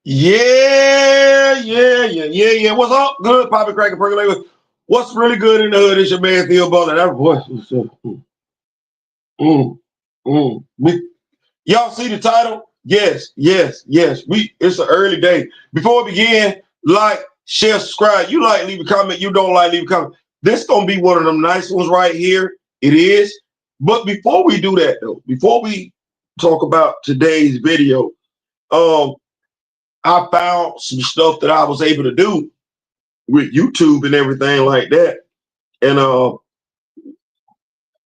Yeah. What's up? Good, Poppy Cracker Percolator. What's really good in the hood is your man Theo Butler. That voice was y'all see the title? Yes. It's an early day. Before we begin, like, share, subscribe. You like, leave a comment. You don't like, leave a comment. This gonna be one of them nice ones right here. It is. But before we do that, though, before we talk about today's video, I found some stuff that I was able to do with YouTube and everything like that. And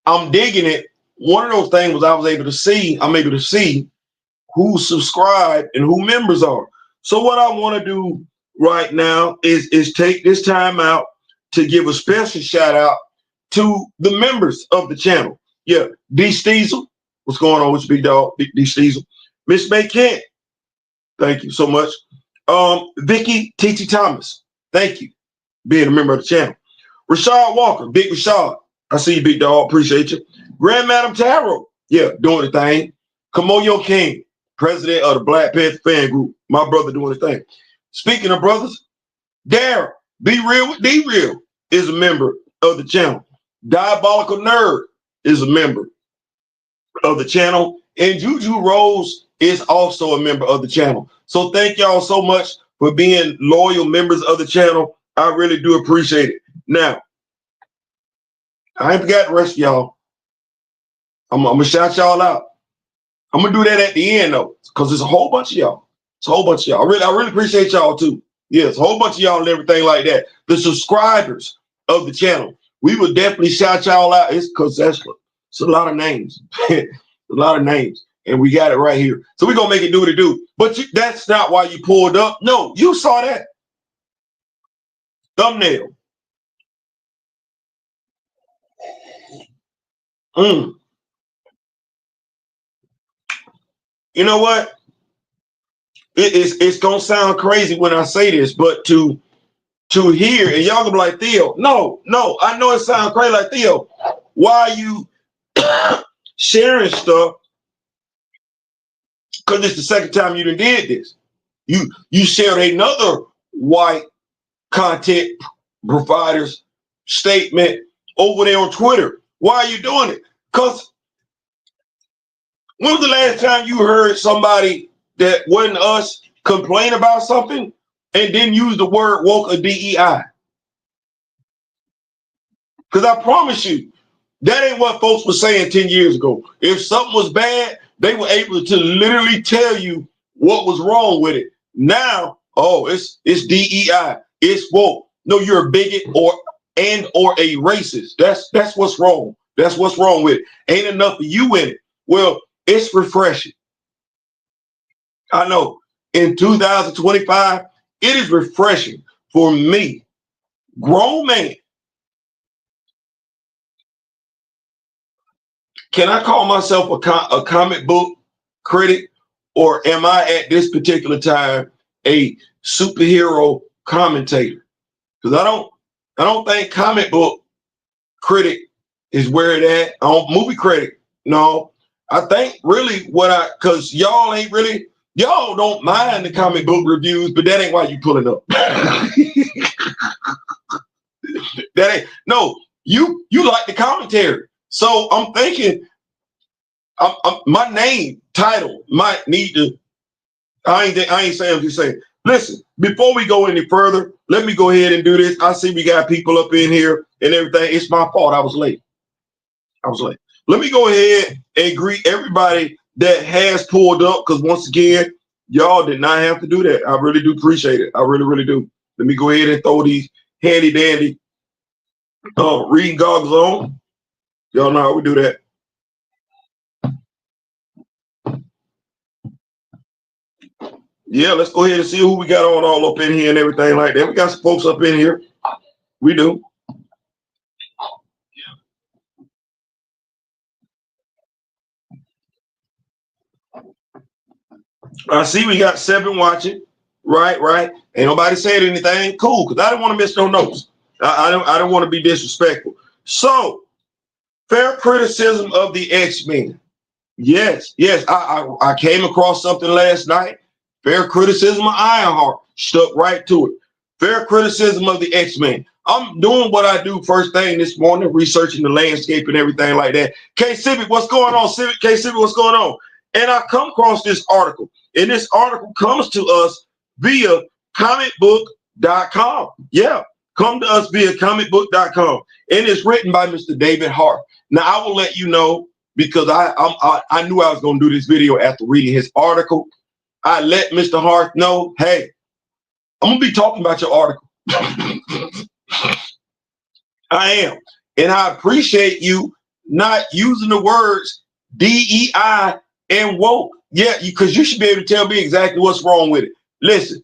I'm digging it. One of those things was I'm able to see who subscribed and who members are. So what I want to do right now is take this time out to give a special shout out to the members of the channel. Yeah, D Steezle, what's going on with your big dog, D Steezle? Miss May Kent, thank you so much. Vicki Teachy Thomas, thank you, being a member of the channel. Rashad Walker, Big Rashad, I see you, big dog, appreciate you. Grand Madam Tarrot, yeah, doing the thing. Kimoyo King, president of the Black Panther fan group, my brother doing the thing. Speaking of brothers, Darrell, Be Real with D Real, is a member of the channel. Diabolical Nerd is a member of the channel. And Juju Rose is also a member of the channel. So thank y'all so much for being loyal members of the channel. I really do appreciate it. Now, I ain't forgot the rest of y'all. I'm gonna shout y'all out. I'm gonna do that at the end though, because there's a whole bunch of y'all. It's a whole bunch of y'all. I really appreciate y'all too. Yes, a whole bunch of y'all and everything like that. The subscribers of the channel. We will definitely shout y'all out. It's because it's a lot of names. A lot of names. And we got it right here. So we're gonna make it do what it do. But that's not why you pulled up. No, you saw that. Thumbnail. You know what? It's gonna sound crazy when I say this, but to hear, and y'all gonna be like, Theo, no, I know it sounds crazy, like, Theo, why are you sharing stuff? Because it's the second time you done did this. You shared another white content provider's statement over there on Twitter. Why are you doing it? Because when was the last time you heard somebody that wasn't us complain about something and then use the word woke or DEI? Because I promise you, that ain't what folks were saying 10 years ago. If something was bad, they were able to literally tell you what was wrong with it. Now, oh, it's DEI, it's woke. No, you're a bigot or a racist. That's what's wrong. That's what's wrong with it. Ain't enough of you in it. Well, it's refreshing. I know. In 2025, it is refreshing for me, grown man. Can I call myself a comic book critic, or am I at this particular time a superhero commentator? Because I don't think comic book critic is where it at. I don't movie critic. No, I think really because y'all don't mind the comic book reviews, but that ain't why you pulling up. That ain't you like the commentary. So I'm thinking my name title might need to. I ain't saying, I'm just saying. Listen, before we go any further, let me go ahead and do this. I see we got people up in here and everything. It's my fault. I was late. Let me go ahead and greet everybody that has pulled up, because once again, y'all did not have to do that. I really do appreciate it. I really, really do. Let me go ahead and throw these handy dandy reading goggles on. Y'all know how we do that. Yeah, let's go ahead and see who we got on all up in here and everything like that. We got some folks up in here. We do. I see we got 7 watching. Right. Ain't nobody said anything. Cool, because I don't want to miss no notes. I don't want to be disrespectful. So, fair criticism of the X-Men. Yes. I came across something last night, Fair criticism of Ironheart, stuck right to it. Fair criticism of the X-Men. I'm doing what I do first thing this morning, researching the landscape and everything like that. K Civic, what's going on? K Civic, what's going on? And I come across this article, and this article comes to us via comicbook.com. Yeah, come to us via comicbook.com, and it's written by Mr. David Harth. Now I will let you know, because I knew I was going to do this video after reading his article. I let Mr. Harth know, hey, I'm going to be talking about your article. I am. And I appreciate you not using the words DEI and woke. Yeah, because you should be able to tell me exactly what's wrong with it. Listen,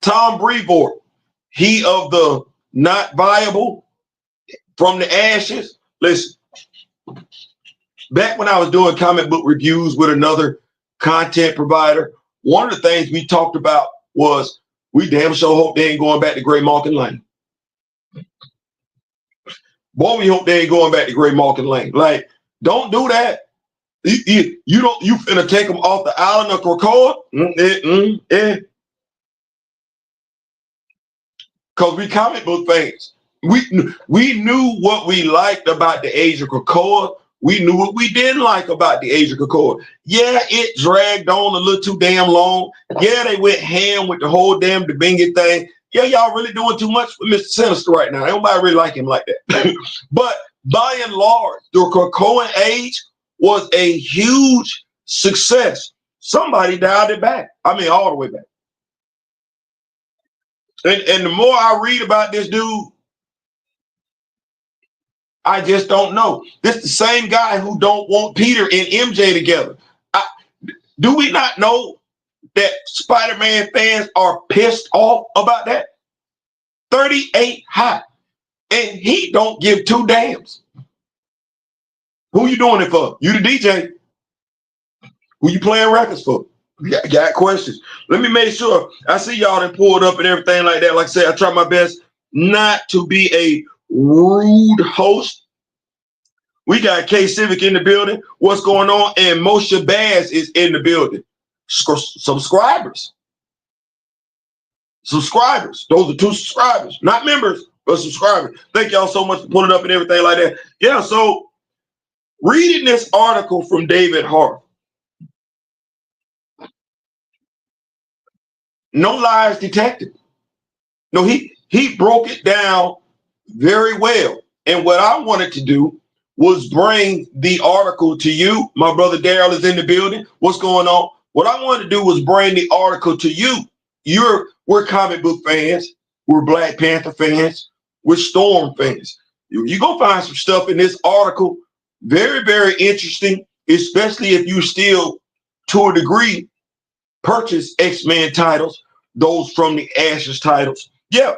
Tom Brevoort, he of the not viable from the ashes. Listen, back when I was doing comic book reviews with another content provider, one of the things we talked about was we damn sure hope they ain't going back to Gray Malkin Lane. Boy, we hope they ain't going back to Gray Malkin Lane. Like, don't do that. You finna take them off the island of Krakoa? Because we comic book fans. We knew what we liked about the Age of Krakoa. We knew what we didn't like about the Age of Krakoa. Yeah, it dragged on a little too damn long. Yeah, they went ham with the whole damn Debingy thing. Yeah, y'all really doing too much for Mr. Sinister right now. Nobody really like him like that. But by and large, the Krakoan Age was a huge success. Somebody dialed it back. I mean, all the way back. And the more I read about this dude, I just don't know. This is the same guy who don't want Peter and MJ together. Do we not know that Spider-Man fans are pissed off about that? 38 hot. And he don't give two damns. Who you doing it for? You the DJ. Who you playing records for? Got questions. Let me make sure. I see y'all done pulled up and everything like that. Like I said, I try my best not to be a rude host. We got K Civic in the building. What's going on? And Moshe Baz is in the building. Subscribers. Subscribers. Those are two subscribers. Not members, but subscribers. Thank y'all so much for pulling up and everything like that. Yeah, so reading this article from David Harth. No lies detected. No, he broke it down very well. And what I wanted to do was bring the article to you. My brother Daryl is in the building. What's going on? What I wanted to do was bring the article to you. We're comic book fans. We're Black Panther fans. We're Storm fans. You're going to find some stuff in this article. Very, very interesting, especially if you still, to a degree, purchase X-Men titles, those from the Ashes titles. Yeah.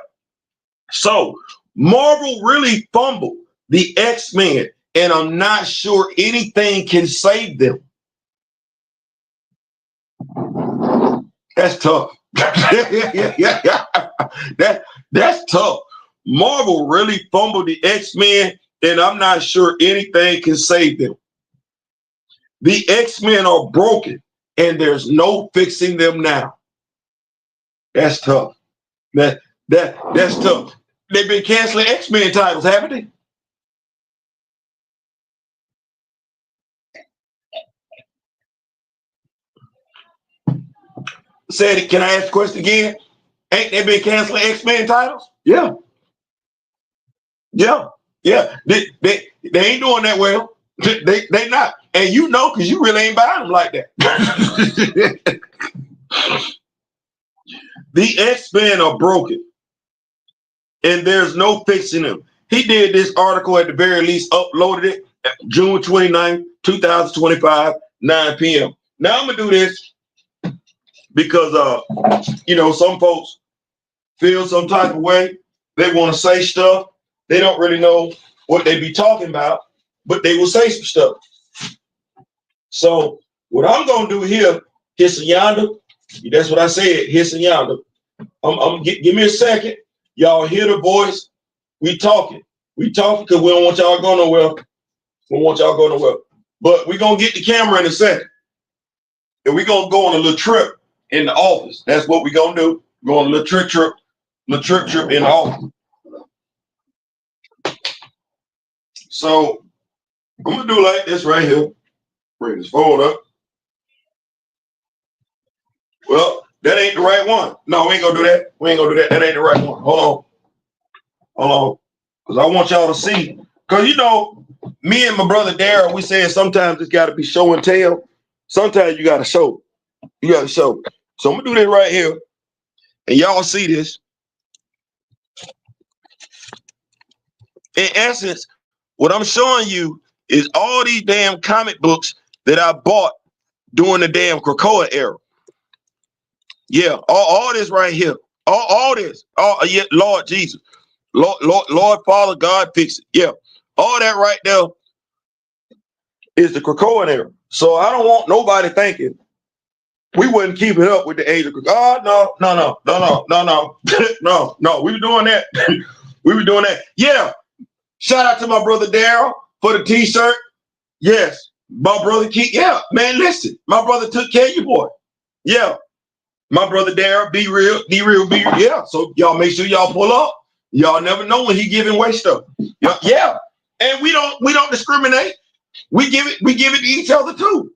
So Marvel really fumbled the X-Men, and I'm not sure anything can save them. That's tough. That's tough. Marvel really fumbled the X-Men, and I'm not sure anything can save them. The X-Men are broken, and there's no fixing them now. That's tough. That's tough. They've been canceling X-Men titles, haven't they? Said it. Can I ask the question again? Ain't they been canceling X-Men titles? Yeah. Yeah. Yeah. They ain't doing that well. They not. And you know, because you really ain't buying them like that. The X-Men are broken, and there's no fixing them. He did this article, at the very least, uploaded it June 29th, 2025, 9 p.m. Now I'm going to do this because, some folks feel some type of way. They want to say stuff. They don't really know what they be talking about, but they will say some stuff. So what I'm going to do here, hiss and yonder, that's what I said, hiss and yonder. Give me a second. Y'all hear the voice. We talking because we don't want y'all to go nowhere. We don't want y'all to go nowhere. But we're going to get the camera in a second. and we're gonna go on a little trip in the office. That's what we're gonna do. Go on a little trip in the office. So I'm gonna do like this right here. Bring this fold up. Well, that ain't the right one. No, we ain't gonna do that. We ain't gonna do that. That ain't the right one. Hold on. Because I want y'all to see. Because you know, me and my brother Daryl, we said sometimes it's gotta be show and tell. Sometimes you gotta show. You gotta show. So I'm gonna do this right here. And y'all see this. In essence, what I'm showing you is all these damn comic books that I bought during the damn Krakoa era. Yeah, all this right here. All this. Yeah, Lord Jesus. Lord Father God fix it. Yeah. All that right there is the Krakoa era. So I don't want nobody thinking we wouldn't keep it up with the age of Krakoa. Oh, no. We were doing that. We were doing that. Yeah. Shout out to my brother Daryl for the t-shirt. Yes. My brother Keith. Yeah, man, listen. My brother took care of you, boy. Yeah. My brother Daryl, be real. Yeah. So y'all make sure y'all pull up. Y'all never know when he giving away stuff. Yeah. And we don't discriminate. We give it to each other too.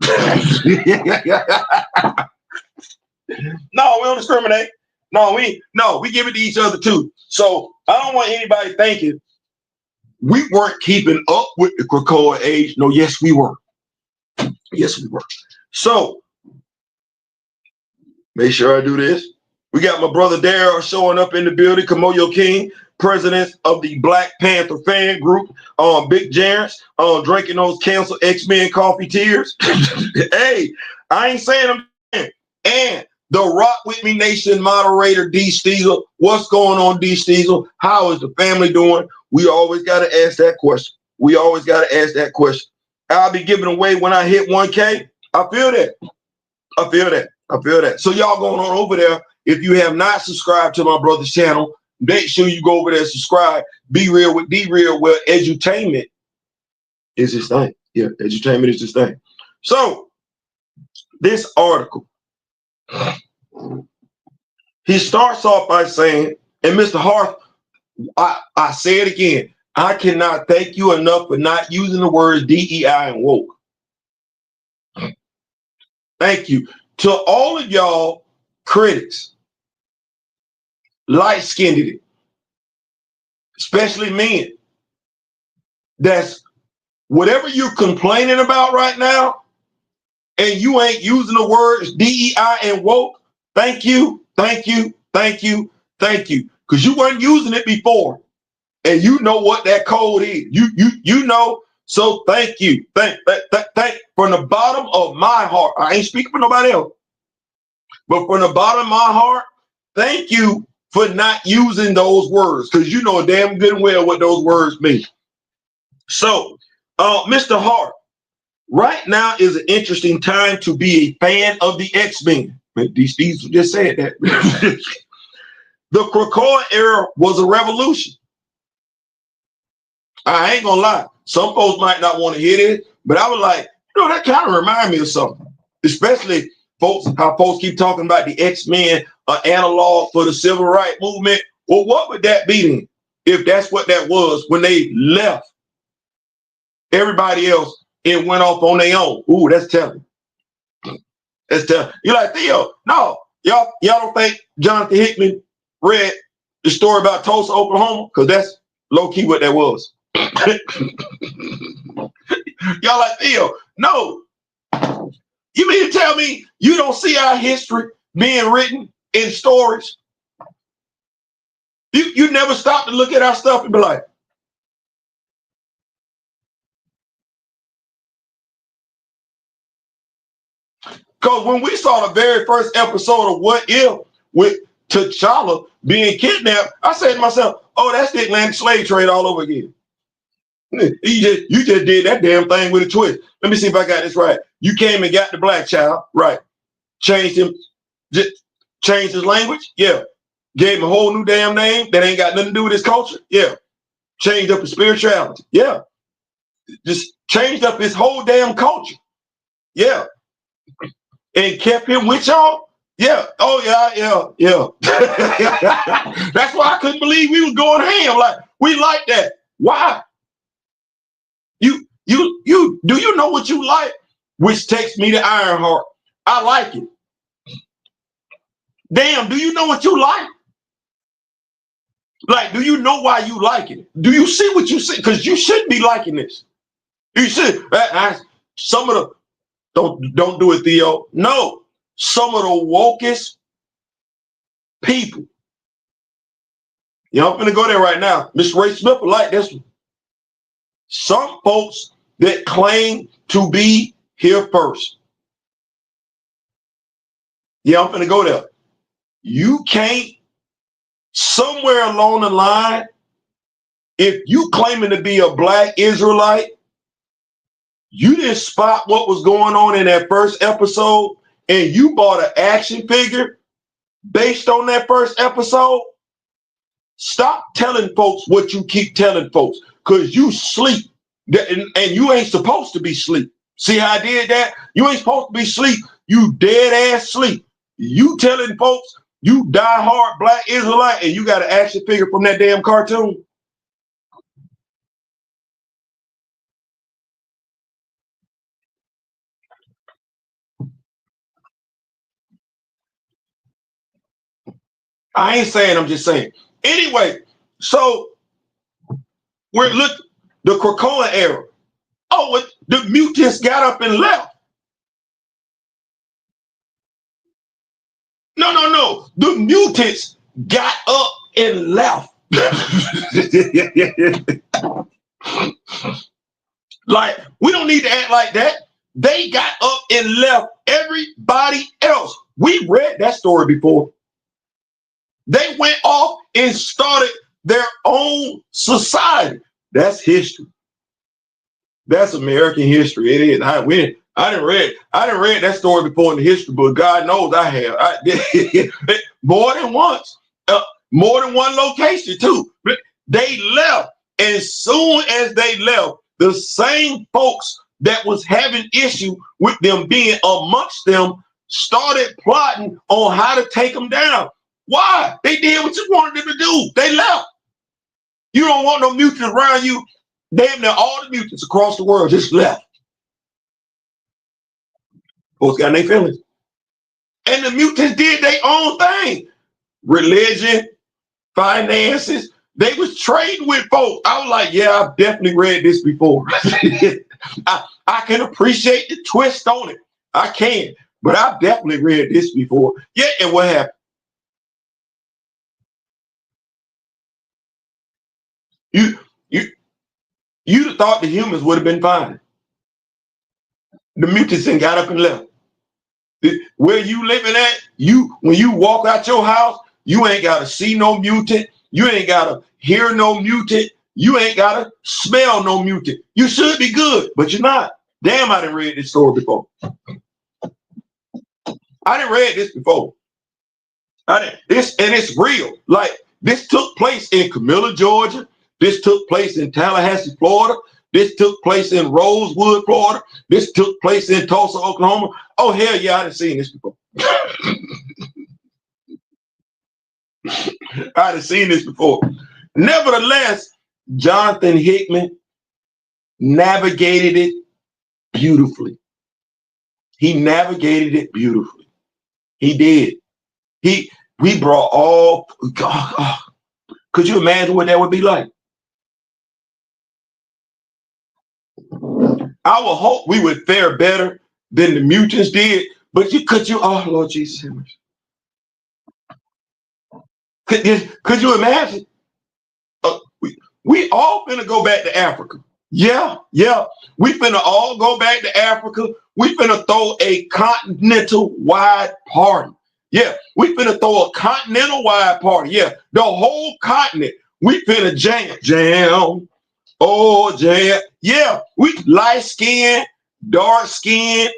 No, we don't discriminate. No, we give it to each other too. So I don't want anybody thinking we weren't keeping up with the Krakoa age. No, yes, we were. Yes, we were. So make sure I do this. We got my brother Daryl showing up in the building. Kimoyo King, president of the Black Panther fan group. Big Jarence, drinking those canceled X-Men coffee tears. Hey, I ain't saying them. And the Rock With Me Nation moderator, D. Steezle. What's going on, D. Steezle? How is the family doing? We always got to ask that question. I'll be giving away when I hit 1K. I feel that. So y'all going on over there. If you have not subscribed to my brother's channel, make sure you go over there and subscribe. Be Real with D Real, where edutainment is his thing. Yeah, edutainment is his thing. So this article, he starts off by saying, and Mr. Harth, I say it again, I cannot thank you enough for not using the words DEI and woke. Thank you. To all of y'all critics, light-skinned it, especially men, that's whatever you're complaining about right now, and you ain't using the words DEI and woke, thank you. Because you weren't using it before. And you know what that code is. You know. So thank you. Thank from the bottom of my heart. I ain't speaking for nobody else. But from the bottom of my heart, thank you for not using those words, because you know damn good and well what those words mean. So, Mr. Hart, right now is an interesting time to be a fan of the X-Men. These just said that. The Krakoa era was a revolution. I ain't gonna lie. Some folks might not want to hear this, but I was like, that kind of remind me of something. Especially how folks keep talking about the X-Men analog for the civil rights movement. Well, what would that be then? If that's what that was when they left everybody else and went off on their own. Ooh, that's telling. You're like, Theo, no, y'all don't think Jonathan Hickman read the story about Tulsa, Oklahoma? Because that's low-key what that was. Y'all like, Theo, no. You mean to tell me you don't see our history being written in stories? You never stop to look at our stuff and be like, because when we saw the very first episode of What If with T'Challa being kidnapped, I said to myself, oh, that's the Atlantic slave trade all over again. You just did that damn thing with a twist. Let me see if I got this right. You came and got the black child, right? Changed his language, yeah. Gave him a whole new damn name that ain't got nothing to do with his culture, yeah. Changed up his spirituality, yeah. Just changed up his whole damn culture, yeah. and kept him with y'all? Yeah. Oh yeah. That's why I couldn't believe we was going ham. Like, we like that. Why? Do you know what you like? Which takes me to Ironheart. I like it. Damn, do you know what you like? Like, do you know why you like it? Do you see what you see? Because you should be liking this. You should. Some of the don't do it, Theo. No, some of the wokest people. You know, I'm gonna go there right now. Mr. Ray Smith will like this one. Some folks that claim to be here first. Yeah, I'm gonna go there. You can't, somewhere along the line, if you claiming to be a black Israelite, you didn't spot what was going on in that first episode, and you bought an action figure based on that first episode. Stop telling folks what you keep telling folks, because you sleep, and you ain't supposed to be sleep. See how I did that? You ain't supposed to be sleep. You dead ass sleep. You telling folks you die hard black Israelite and you got an action figure from that damn cartoon. I ain't saying, I'm just saying. Anyway, so we're the Krakoa era. Oh, the mutants got up and left. No. The mutants got up and left. Like, we don't need to act like that. They got up and left everybody else. We read that story before. They went off and started their own society. That's history. That's American history. It is. I didn't read that story before in the history book. God knows I have. More than once. More than one location too. They left. As soon as they left, the same folks that was having issue with them being amongst them started plotting on how to take them down. Why? They did what you wanted them to do. They left. You don't want no mutants around you. Damn near all the mutants across the world just left. Folks got their feelings. And the mutants did their own thing. Religion, finances. They was trading with folks. I was like, yeah, I've definitely read this before. I can appreciate the twist on it. I can. But I've definitely read this before. Yeah, and what happened? You'd have thought the humans would have been fine. The mutants and got up and left. Where you living at, when you walk out your house, you ain't gotta see no mutant. You ain't gotta hear no mutant. You ain't gotta smell no mutant. You should be good, but you're not. Damn, I didn't read this story before. I didn't read this before. And it's real. Like, this took place in Camilla, Georgia. This took place in Tallahassee, Florida. This took place in Rosewood, Florida. This took place in Tulsa, Oklahoma. Oh, hell yeah, I done seen this before. I done seen this before. Nevertheless, Jonathan Hickman navigated it beautifully. He navigated it beautifully. He did. We brought all, God, could you imagine what that would be like? I would hope we would fare better than the mutants did, but oh Lord Jesus. Could you imagine? We all finna go back to Africa. Yeah. We finna all go back to Africa. We finna throw a continental wide party. Yeah, we finna throw a continental wide party. Yeah, the whole continent. We finna jam. Oh, jam. Yeah, we light skin, dark skin,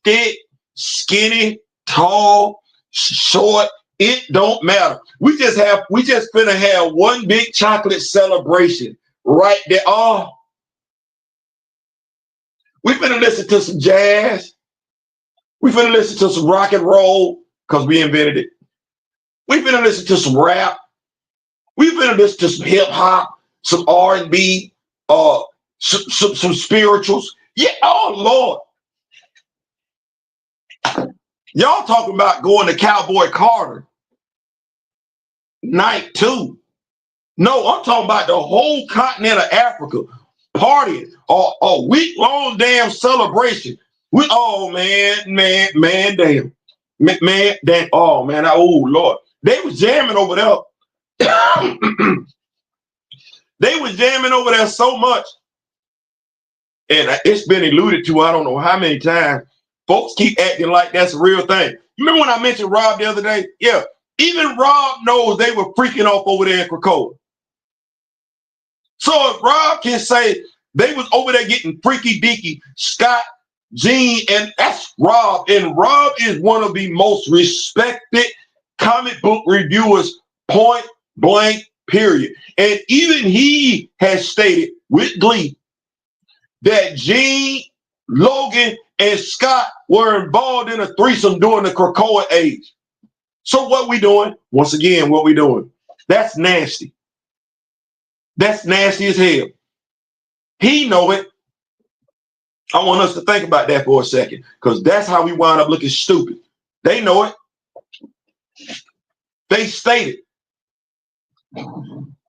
thick, skinny, tall, short. It don't matter. We just finna have one big chocolate celebration right there. Oh, we finna listen to some jazz. We finna listen to some rock and roll because we invented it. We finna listen to some rap. We finna listen to some hip hop, some R&B, some spirituals. Yeah, oh Lord. Y'all talking about going to Cowboy Carter night 2. No, I'm talking about the whole continent of Africa partying, a week-long damn celebration. Man, damn. Oh man, oh Lord. They was jamming over there. They was jamming over there so much. And it's been alluded to, I don't know how many times. Folks keep acting like that's a real thing. You remember when I mentioned Rob the other day? Yeah. Even Rob knows they were freaking off over there in Krakoa. So if Rob can say they was over there getting freaky deaky, Scott, Gene, and that's Rob. And Rob is one of the most respected comic book reviewers, point blank, period. And even he has stated with glee that Gene, Logan, and Scott were involved in a threesome during the Krakoa age. So what we doing? Once again, what we doing? That's nasty. That's nasty as hell. He know it. I want us to think about that for a second, because that's how we wind up looking stupid. They know it. They state it.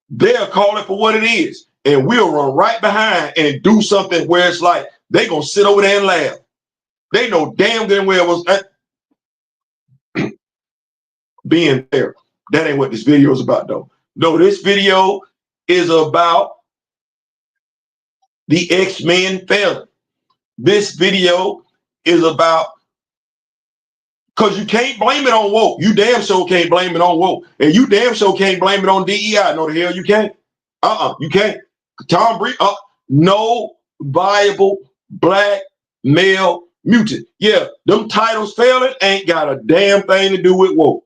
They'll call it for what it is, and we'll run right behind and do something where it's like they gonna sit over there and laugh. They know damn good well was being fair. That ain't what this video is about, though. No, this video is about the X-Men failing. This video is about, because you can't blame it on woke. You damn sure can't blame it on woke. And you damn sure can't blame it on DEI. No, the hell you can't. You can't. Tom Bree, no viable black male mutant. Yeah, them titles failing ain't got a damn thing to do with woke.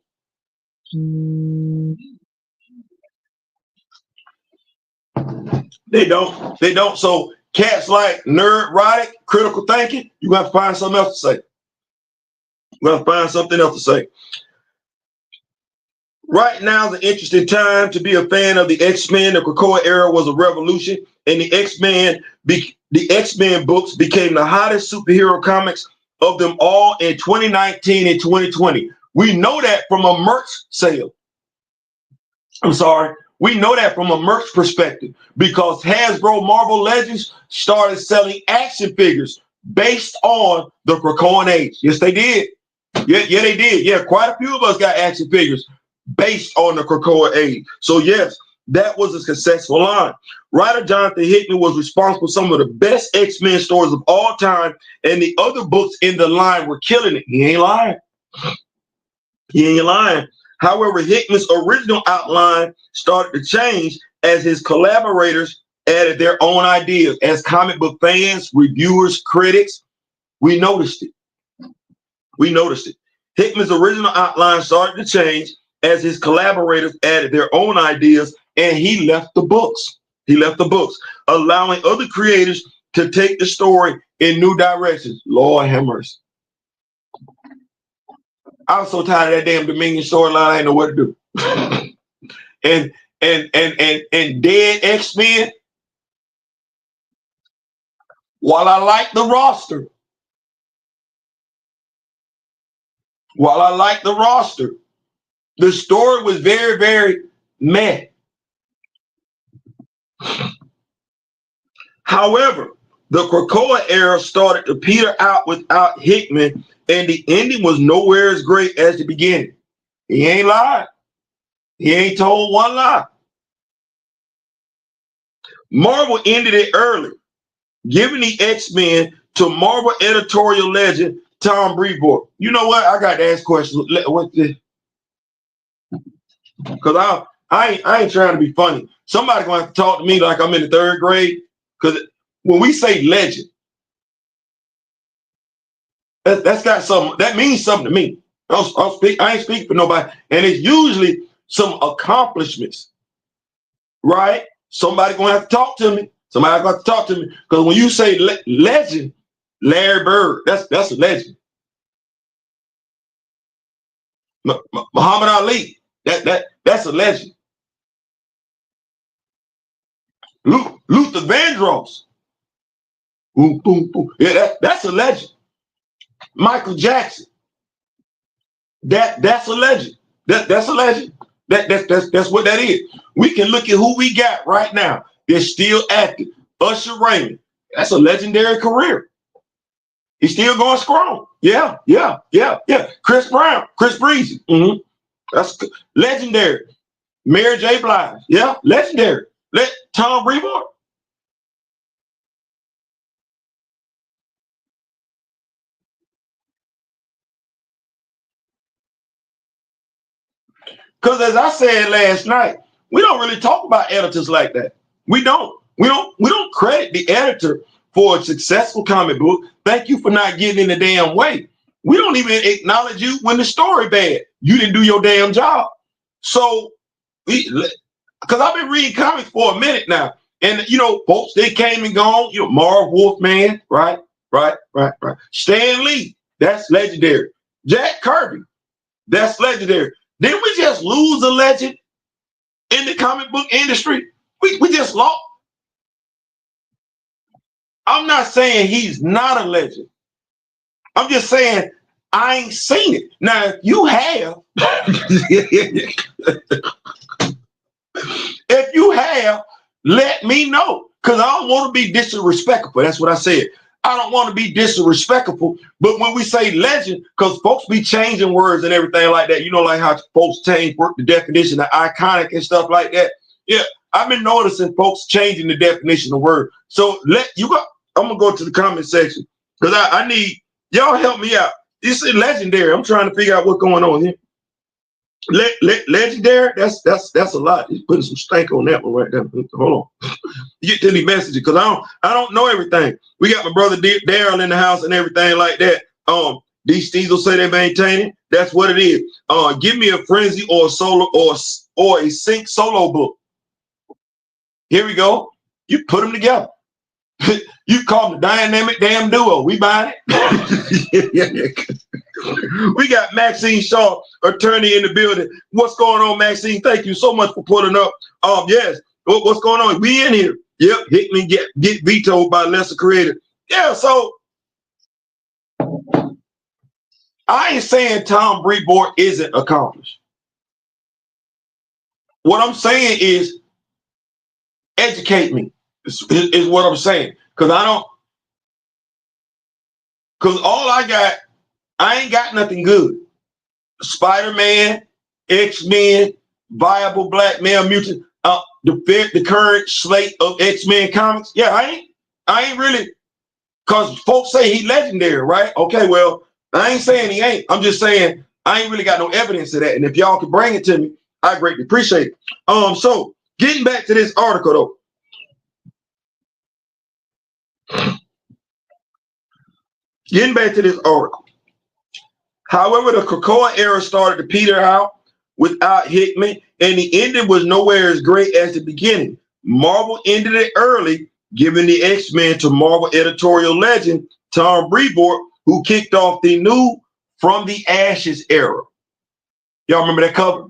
They don't. So cats like nerd-rotic, critical thinking, you have to find something else to say. You have to find something else to say. Right now is an interesting time to be a fan of the X-Men. The Krakoa era was a revolution, and the X-Men books became the hottest superhero comics of them all in 2019 and 2020. We know that from a merch sale. We know that from a merch perspective, because Hasbro Marvel Legends started selling action figures based on the Krakoan age. Yes, they did. Yeah, they did. Yeah, quite a few of us got action figures based on the Krakoa age. So yes, that was a successful line. Writer Jonathan Hickman was responsible for some of the best X-Men stories of all time, and the other books in the line were killing it. He ain't lying. He ain't lying. However, Hickman's original outline started to change as his collaborators added their own ideas. As comic book fans, reviewers, critics, we noticed it. Hickman's original outline started to change as his collaborators added their own ideas, and he left the books. Allowing other creators to take the story in new directions. Lord have mercy. I was so tired of that damn Dominion storyline, I didn't know what to do. and dead X-Men, while I like the roster, the story was very, very meh. However, the Krakoa era started to peter out without Hickman, and the ending was nowhere as great as the beginning. He ain't lied. He ain't told one lie. Marvel ended it early, giving the X-Men to Marvel editorial legend Tom Brevoort. You know what? I got to ask questions. What's this? Because I ain't trying to be funny. Somebody gonna have to talk to me like I'm in the 3rd grade. Because when we say legend, that's got something. That means something to me. I ain't speaking for nobody, and it's usually some accomplishments, right? Somebody gonna have to talk to me. Because when you say legend, Larry Bird, that's a legend. Muhammad Ali. That's a legend. Luther Vandross. Boom, boom, boom. Yeah, that's a legend. Michael Jackson. That's a legend. That's a legend. That's what that is. We can look at who we got right now. They're still active. Usher Raymond. That's a legendary career. He's still going strong. Yeah. Chris Brown, Chris Breezy. That's legendary. Mary J. Blige. Yeah, legendary. Tom Brevoort. Because as I said last night, we don't really talk about editors like that. We don't. We don't credit the editor for a successful comic book. Thank you for not getting in the damn way. We don't even acknowledge you when the story bad. You didn't do your damn job. So, because I've been reading comics for a minute now, and folks, they came and gone. Marv Wolfman, right. Stan Lee, that's legendary. Jack Kirby, that's legendary. Didn't we just lose a legend in the comic book industry? We just lost. I'm not saying he's not a legend. I'm just saying I ain't seen it. Now, if you have, let me know. Because I don't want to be disrespectful. That's what I said. I don't want to be disrespectful. But when we say legend, because folks be changing words and everything like that, like how folks change the definition of iconic and stuff like that. Yeah, I've been noticing folks changing the definition of word. So I'm gonna go to the comment section because I need y'all help me out. This is legendary. I'm trying to figure out what's going on here. Legendary, that's a lot. He's putting some stank on that one right there. Hold on. Get to the messages because I don't know everything. We got my brother Daryl in the house and everything like that. These Steezle say they maintain it. That's what it is. Give me a frenzy or a solo or a sync solo book. Here we go. You put them together. You call them the dynamic damn duo. We buying it. We got Maxine Shaw, attorney in the building. What's going on, Maxine? Thank you so much for putting up. Yes. What's going on? We in here. Yep. Hickman get vetoed by lesser creator. Yeah. So I ain't saying Tom Brevoort isn't accomplished. What I'm saying is educate me. Is what I'm saying. Because all I ain't got nothing good. Spider-Man, X-Men, Viable Black Male Mutant, the current slate of X-Men comics. Yeah, I ain't really, because folks say he legendary, right? Okay, well, I ain't saying he ain't. I'm just saying I ain't really got no evidence of that. And if y'all could bring it to me, I greatly appreciate it. So getting back to this article though. Getting back to this article. However, the Krakoa era started to peter out without Hickman, and the ending was nowhere as great as the beginning. Marvel ended it early, giving the X-Men to Marvel editorial legend Tom Brevoort, who kicked off the new From the Ashes era. Y'all remember that cover?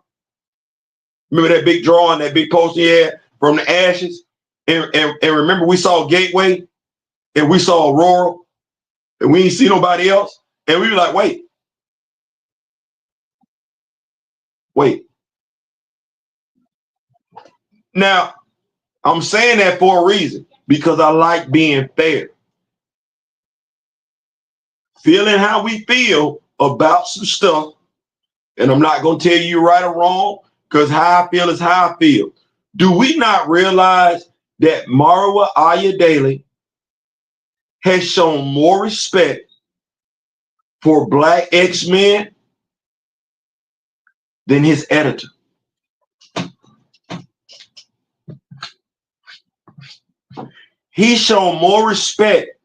Remember that big drawing, that big poster he had From the Ashes? And remember we saw Gateway, and we saw Aurora, and we didn't see nobody else, and we were like, wait. Now, I'm saying that for a reason, because I like being fair. Feeling how we feel about some stuff, and I'm not going to tell you right or wrong, because how I feel is how I feel. Do we not realize that Marwa Ayodele has shown more respect for Black X-Men than his editor? He's shown more respect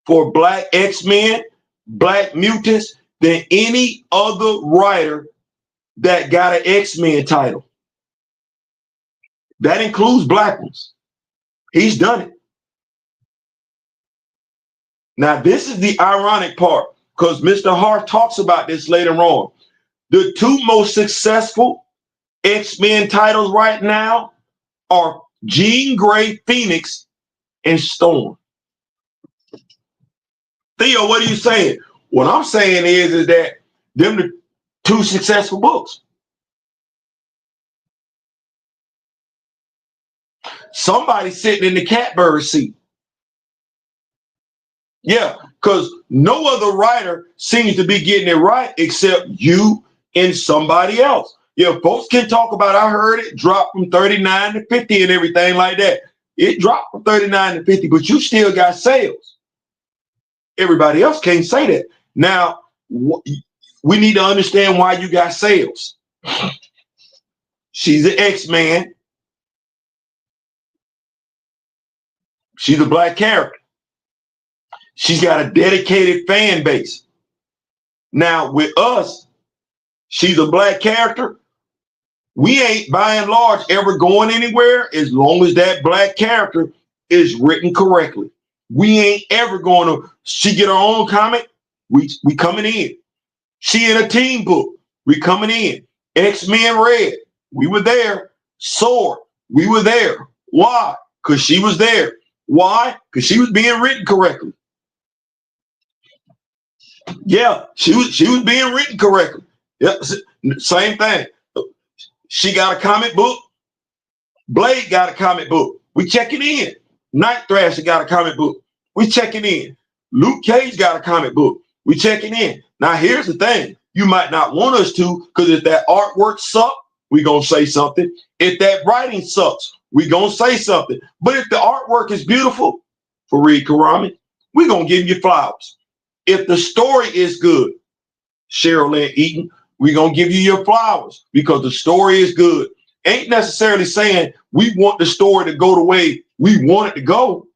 for Black X-Men, Black Mutants, than any other writer that got an X-Men title. That includes Black ones. He's done it. Now, this is the ironic part, because Mr. Harth talks about this later on. The two most successful X-Men titles right now are Jean Grey Phoenix and Storm. Theo, what are you saying? What I'm saying is that them the two successful books. Somebody's sitting in the catbird seat. Yeah, because no other writer seems to be getting it right except you and somebody else. Yeah, folks can talk about, I heard it drop from 39 to 50 and everything like that. It dropped from 39 to 50, but you still got sales. Everybody else can't say that. Now, we need to understand why you got sales. She's an X-Man. She's a black character. She's got a dedicated fan base. Now, with us, she's a black character. We ain't, by and large, ever going anywhere as long as that black character is written correctly. We ain't ever going to, she get her own comic, we coming in. She in a team book, we coming in. X-Men Red, we were there. Sword, we were there. Why? Because she was there. Why? Because she was being written correctly. Yeah, she was being written correctly. Yeah, same thing. She got a comic book. Blade got a comic book. We checking in. Night Thrasher got a comic book. We checking in. Luke Cage got a comic book. We checking in. Now here's the thing. You might not want us to, because if that artwork sucks, we gonna say something. If that writing sucks, we gonna say something. But if the artwork is beautiful, Fareed Karami, we gonna give you flowers. If the story is good, Cheryl Lynn Eaton, we gonna give you your flowers because the story is good. Ain't necessarily saying we want the story to go the way we want it to go.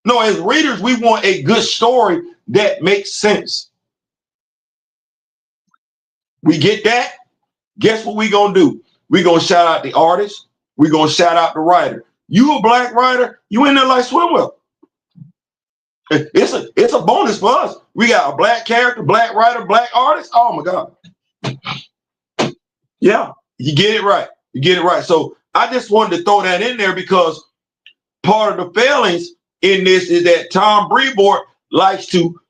No, as readers, we want a good story that makes sense. We get that? Guess what we gonna do? We gonna shout out the artist. We gonna shout out the writer. You a black writer, you in there like Swimwell. It's a bonus for us. We got a black character, black writer, black artist. Oh my God. Yeah, you get it right. You get it right. So I just wanted to throw that in there because part of the failings in this is that Tom Brevoort likes to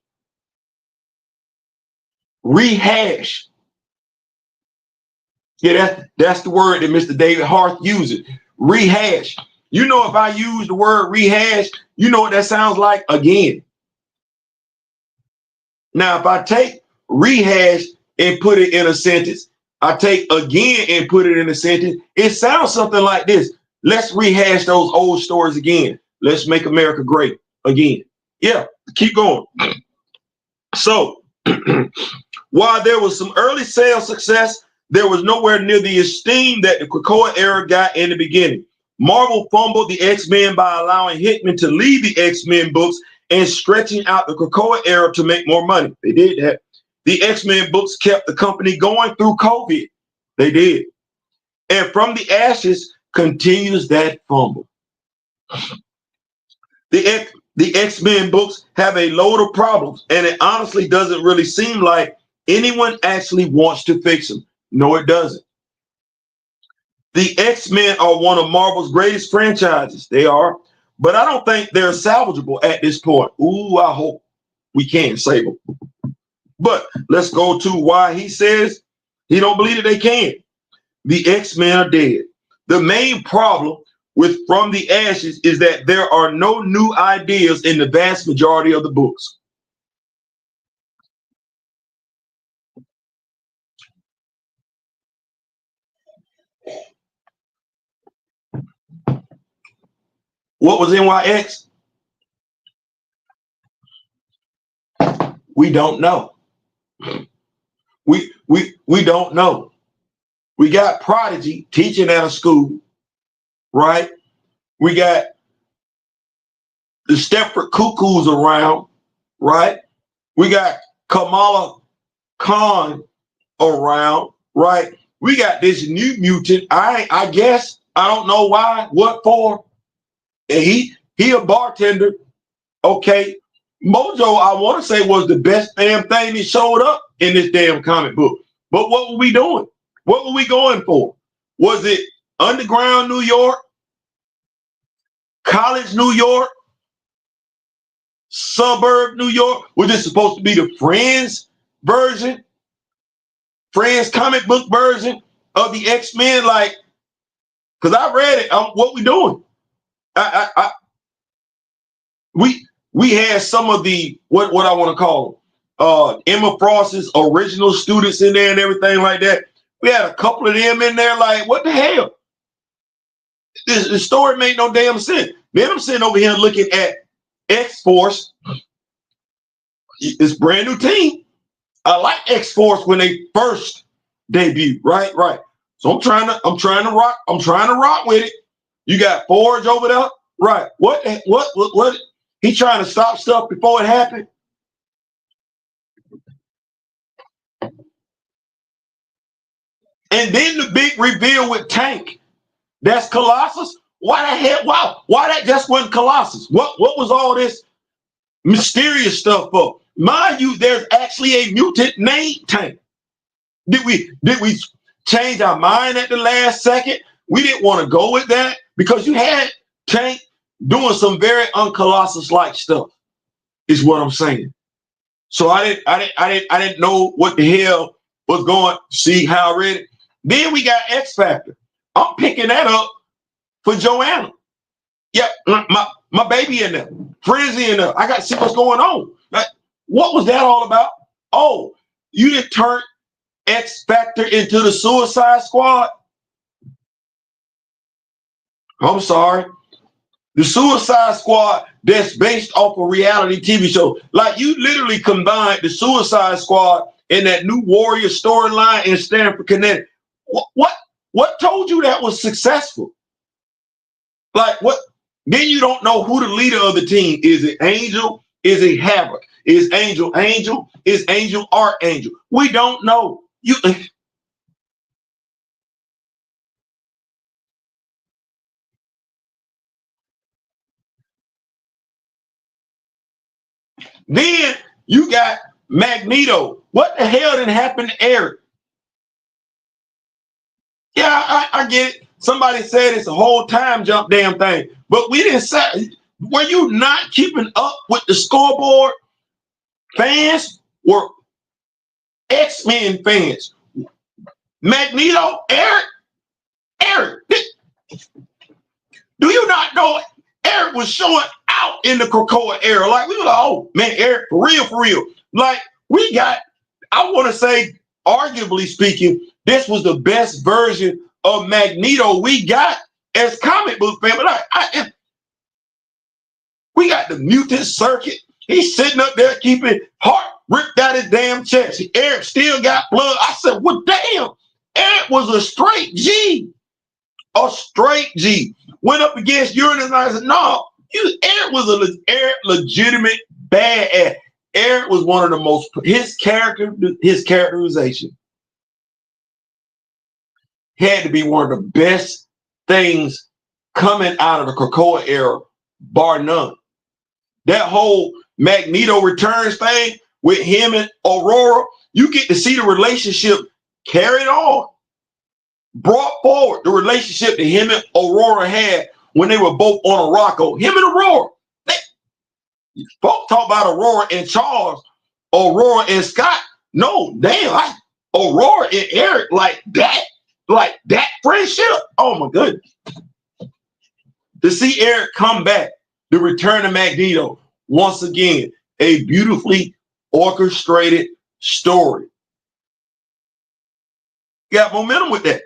rehash. Yeah, that's the word that Mr. David Harth uses. Rehash. You know, if I use the word rehash, you know what that sounds like? Again. Now, if I take rehash and put it in a sentence, I take again and put it in a sentence, it sounds something like this. Let's rehash those old stories again. Let's make America great again. Yeah, keep going. So, while there was some early sales success, there was nowhere near the esteem that the Krakoa era got in the beginning. Marvel fumbled the X-Men by allowing Hickman to lead the X-Men books and stretching out the Krakoa era to make more money. They did that. The X-Men books kept the company going through COVID. They did. And from the ashes continues that fumble. The X-Men books have a load of problems, and it honestly doesn't really seem like anyone actually wants to fix them. No, it doesn't. The X-Men are one of Marvel's greatest franchises. They are. But I don't think they're salvageable at this point. Ooh, I hope we can save them. But let's go to why he says he don't believe that they can. The X-Men are dead. The main problem with From the Ashes is that there are no new ideas in the vast majority of the books. What was NYX? We don't know. We don't know. We got Prodigy teaching at a school, right? We got the Stepford Cuckoos around, right? We got Kamala Khan around, right? We got this new mutant. I guess I don't know why, what for. And he a bartender. Okay. Mojo, I want to say, was the best damn thing that showed up in this damn comic book. But what were we doing? What were we going for? Was it underground New York, college New York, suburb New York? Was this supposed to be the Friends version? Friends comic book version of the X-Men? Like, because I read it. What we doing? We had some of the what I want to call Emma Frost's original students in there and everything like that. We had a couple of them in there. Like, what the hell? The story made no damn sense. Then I'm sitting over here looking at X-Force. It's a brand new team. I like X-Force when they first debuted. Right. So I'm trying to rock with it. You got Forge over there. Right. What? He trying to stop stuff before it happened. And then the big reveal with Tank. That's Colossus. Why the hell? Why that just wasn't Colossus? What was all this mysterious stuff for? Mind you, there's actually a mutant named Tank. Did we change our mind at the last second? We didn't want to go with that because you had Tank doing some very un-Colossus-like stuff, is what I'm saying. So I didn't know what the hell was going. See how I read it. Then we got X Factor. I'm picking that up for Joanna. Yeah, my baby in there, Frizzy in there. I got to see what's going on. Like, what was that all about? Oh, you didn't turn X Factor into the Suicide Squad? I'm sorry. The Suicide Squad that's based off a reality TV show. Like, you literally combined the Suicide Squad and that new Warrior storyline in Stamford, Connecticut. What told you that was successful? Like, what? Then you don't know who the leader of the team is. It Angel? Is it Havoc? Is Angel? Is Angel Archangel? We don't know. Then you got Magneto. What the hell didn't happen to Eric? Yeah, I get it. Somebody said it's a whole time jump damn thing, but we didn't say. Were you not keeping up with the scoreboard? Fans were X-Men fans. Magneto, Eric. Do you not know Eric was showing out in the Krakoa era? Like, we were like, oh man, Eric, for real. Like, we got, I want to say, arguably speaking, this was the best version of Magneto we got as comic book fan. But we got the mutant circuit. He's sitting up there keeping heart ripped out his damn chest. Eric still got blood. I said, well, damn, Eric was a straight G. A straight G. Went up against Uranus and I said, no, Eric was a legitimate badass. Eric was one of the most, his characterization had to be one of the best things coming out of the Krakoa era, bar none. That whole Magneto Returns thing with him and Aurora, you get to see the relationship carried on, brought forward, the relationship that him and Aurora had when they were both on Morocco. Him and Aurora. Folks talk about Aurora and Charles, Aurora and Scott. No, damn, Aurora and Eric, like that friendship. Oh my goodness. To see Eric come back, the return of Magneto, once again, a beautifully orchestrated story. Got momentum with that.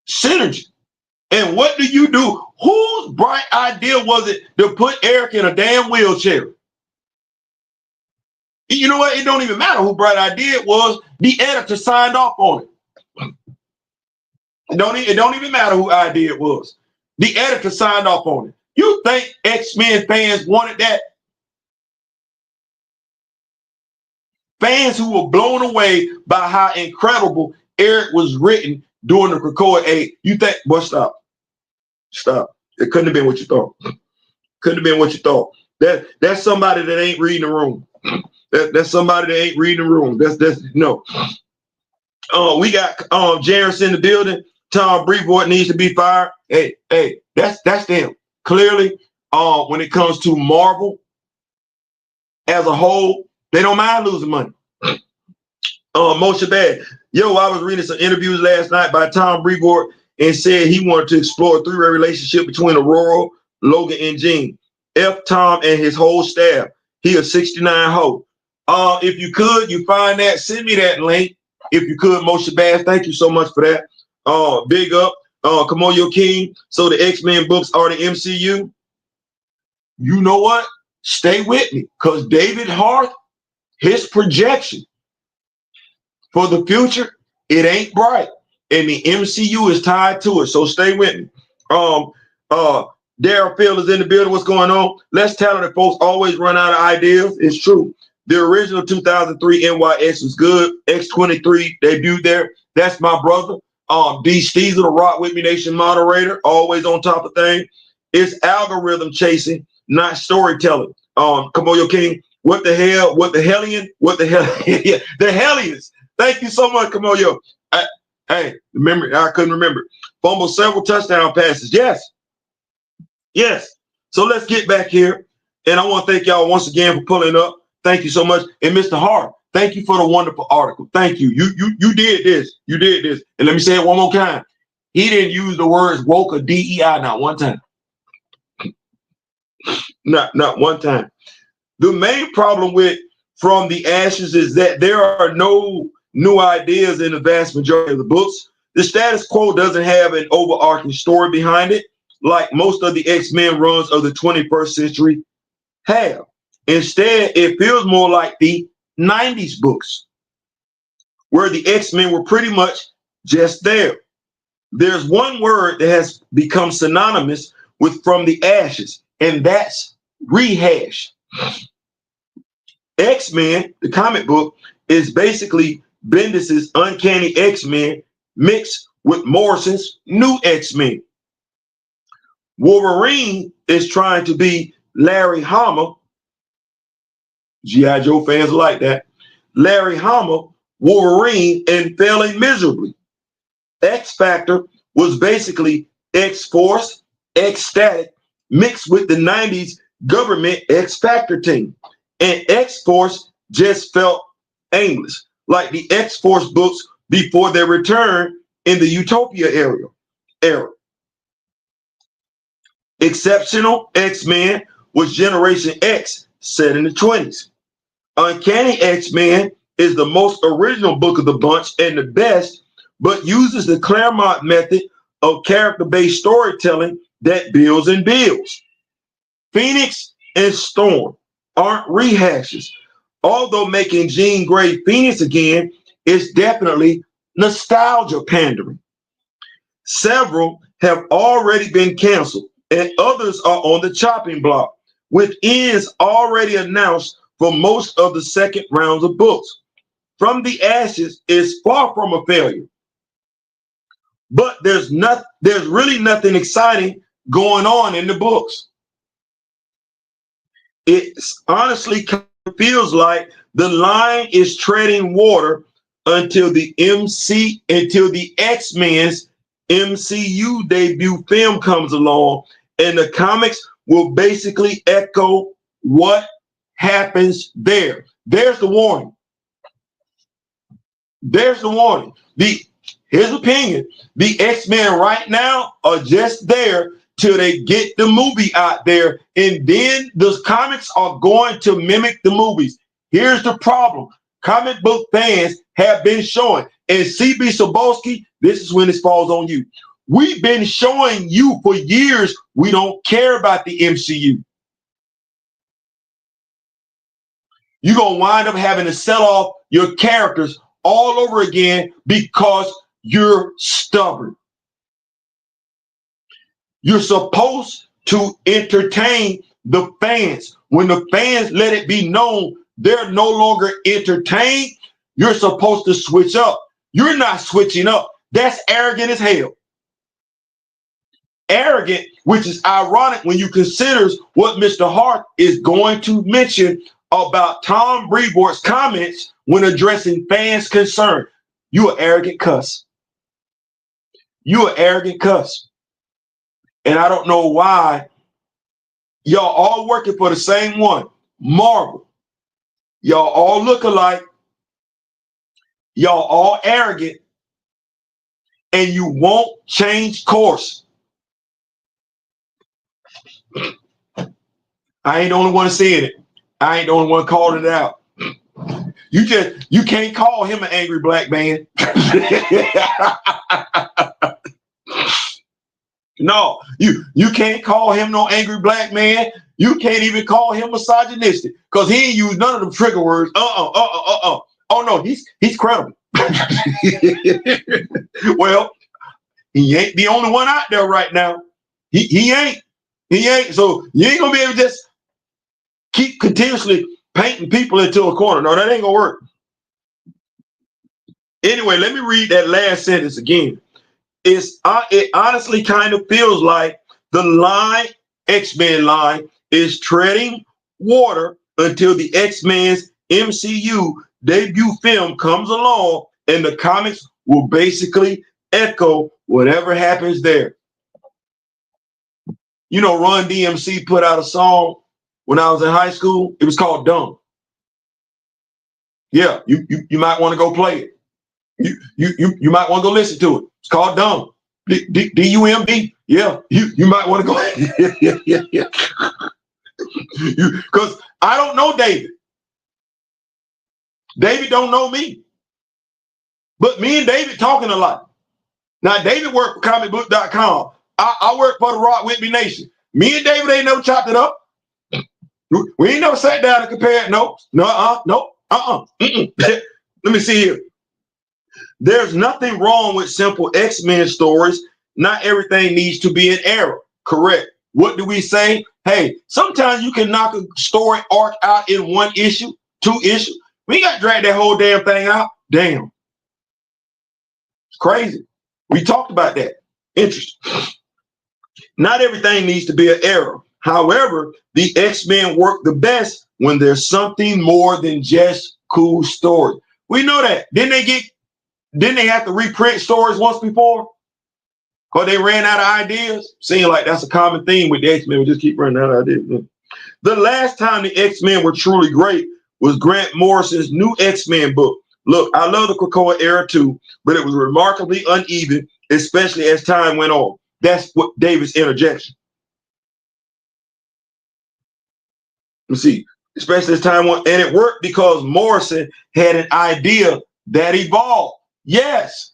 Synergy. And what do? Whose bright idea was it to put Eric in a damn wheelchair? You know what? It don't even matter who bright idea it was. The editor signed off on it. It don't even matter who idea it was. The editor signed off on it. You think X-Men fans wanted that? Fans who were blown away by how incredible Eric was written during the Krakoa age. You think, well, stop. It couldn't have been what you thought. Couldn't have been what you thought. That's somebody that ain't reading the room. That's somebody that ain't reading the room. That's no. We got Jarris in the building. Tom Brevoort needs to be fired. Hey, that's them. Clearly, when it comes to Marvel as a whole, they don't mind losing money. Moshe Bad. Yo, I was reading some interviews last night by Tom Brevoort and said he wanted to explore a three-way relationship between Aurora, Logan, and Jean. F Tom and his whole staff. He a 69 hoe. If you could, you find that, send me that link. If you could, Moshe Bass, thank you so much for that. Big up, Kimoyo King. So the X-Men books are the MCU. You know what? Stay with me, because David Harth, his projection for the future, it ain't bright. And the MCU is tied to it. So stay with me. Daryl Field is in the building. What's going on? Less talented folks always run out of ideas. It's true. The original 2003 NYX was good. X23 debuted there. That's my brother. D Steezle, the Rock With Me Nation moderator, always on top of things. It's algorithm chasing, not storytelling. Kimoyo King, what the hell? What the hellion? What the hell? The hellions. Thank you so much, Kimoyo. Hey, remember, I couldn't remember. Fumbled several touchdown passes. Yes. So let's get back here. And I want to thank y'all once again for pulling up. Thank you so much. And Mr. Hart, thank you for the wonderful article. Thank you. You did this. You did this. And let me say it one more time. He didn't use the words woke or DEI not one time. Not one time. The main problem with From the Ashes is that there are no new ideas in the vast majority of the books. The status quo doesn't have an overarching story behind it, like most of the X-Men runs of the 21st century have. Instead, it feels more like the 90s books, where the X-Men were pretty much just there. There's one word that has become synonymous with From the Ashes, and that's rehash. X-Men, the comic book, is basically Bendis' Uncanny X-Men mixed with Morrison's New X-Men. Wolverine is trying to be Larry Hama. G.I. Joe fans like that. Larry Hama, Wolverine, and failing miserably. X-Factor was basically X-Force, X-Static, mixed with the 90s government X-Factor team. And X-Force just felt aimless, like the X-Force books before their return in the Utopia era. Exceptional X-Men was Generation X, set in the 20s. Uncanny X-Men is the most original book of the bunch and the best, but uses the Claremont method of character-based storytelling that builds and builds. Phoenix and Storm aren't rehashes, although making Jean Grey Phoenix again is definitely nostalgia pandering. Several have already been canceled, and others are on the chopping block, with ends already announced for most of the second rounds of books. From the Ashes is far from a failure, but there's really nothing exciting going on in the books. It honestly feels like the line is treading water until the X-Men's MCU debut film comes along, and the comics will basically echo what happens there. There's the warning. There's the warning. His opinion, the X-Men right now are just there till they get the movie out there, and then the comics are going to mimic the movies. Here's the problem. Comic book fans have been showing, and CB Sobolski, this is when this falls on you. We've been showing you for years we don't care about the MCU. You're going to wind up having to sell off your characters all over again because you're stubborn. You're supposed to entertain the fans. When the fans let it be known they're no longer entertained, you're supposed to switch up. You're not switching up. That's arrogant as hell. Arrogant, which is ironic when you consider what Mr. Hart is going to mention about Tom Brevoort's comments when addressing fans' concern. You an arrogant cuss. You an arrogant cuss. And I don't know why y'all all working for the same one, Marvel. Y'all all look alike. Y'all all arrogant. And you won't change course. I ain't the only one seeing it. I ain't the only one calling it out. You can't call him an angry black man. No, you can't call him no angry black man. You can't even call him misogynistic because he ain't used none of them trigger words. Oh no, he's credible. Well, he ain't the only one out there right now. He ain't. So you ain't gonna be able to just keep continuously painting people into a corner. No, that ain't gonna work. Anyway, let me read that last sentence again. It honestly kind of feels like the X-Men line is treading water until the X-Men's MCU debut film comes along and the comics will basically echo whatever happens there. You know, Run DMC put out a song when I was in high school. It was called Dumb. Yeah, you might want to go play it. You might want to go listen to it. It's called Dumb. D-U-M-B. Yeah, you might want to go. Yeah. Because I don't know David. David don't know me. But me and David talking a lot. Now, David worked for comicbook.com. I work for the Rock With Me Nation. Me and David ain't never chopped it up. We ain't never sat down and compared notes. No. Let me see here. There's nothing wrong with simple X-Men stories. Not everything needs to be an error. Correct. What do we say? Hey, sometimes you can knock a story arc out in one issue, 2 issues. We got to drag that whole damn thing out. Damn. It's crazy. We talked about that. Interesting. Not everything needs to be an error. However, the X-Men work the best when there's something more than just cool story. We know that. Didn't they have to reprint stories once before? Because they ran out of ideas? Seems like that's a common theme with the X-Men. We just keep running out of ideas. The last time the X-Men were truly great was Grant Morrison's new X-Men book. Look, I love the Krakoa era too, but it was remarkably uneven, especially as time went on. That's what David's interjection. Let's see, especially as time went, and it worked because Morrison had an idea that evolved. Yes.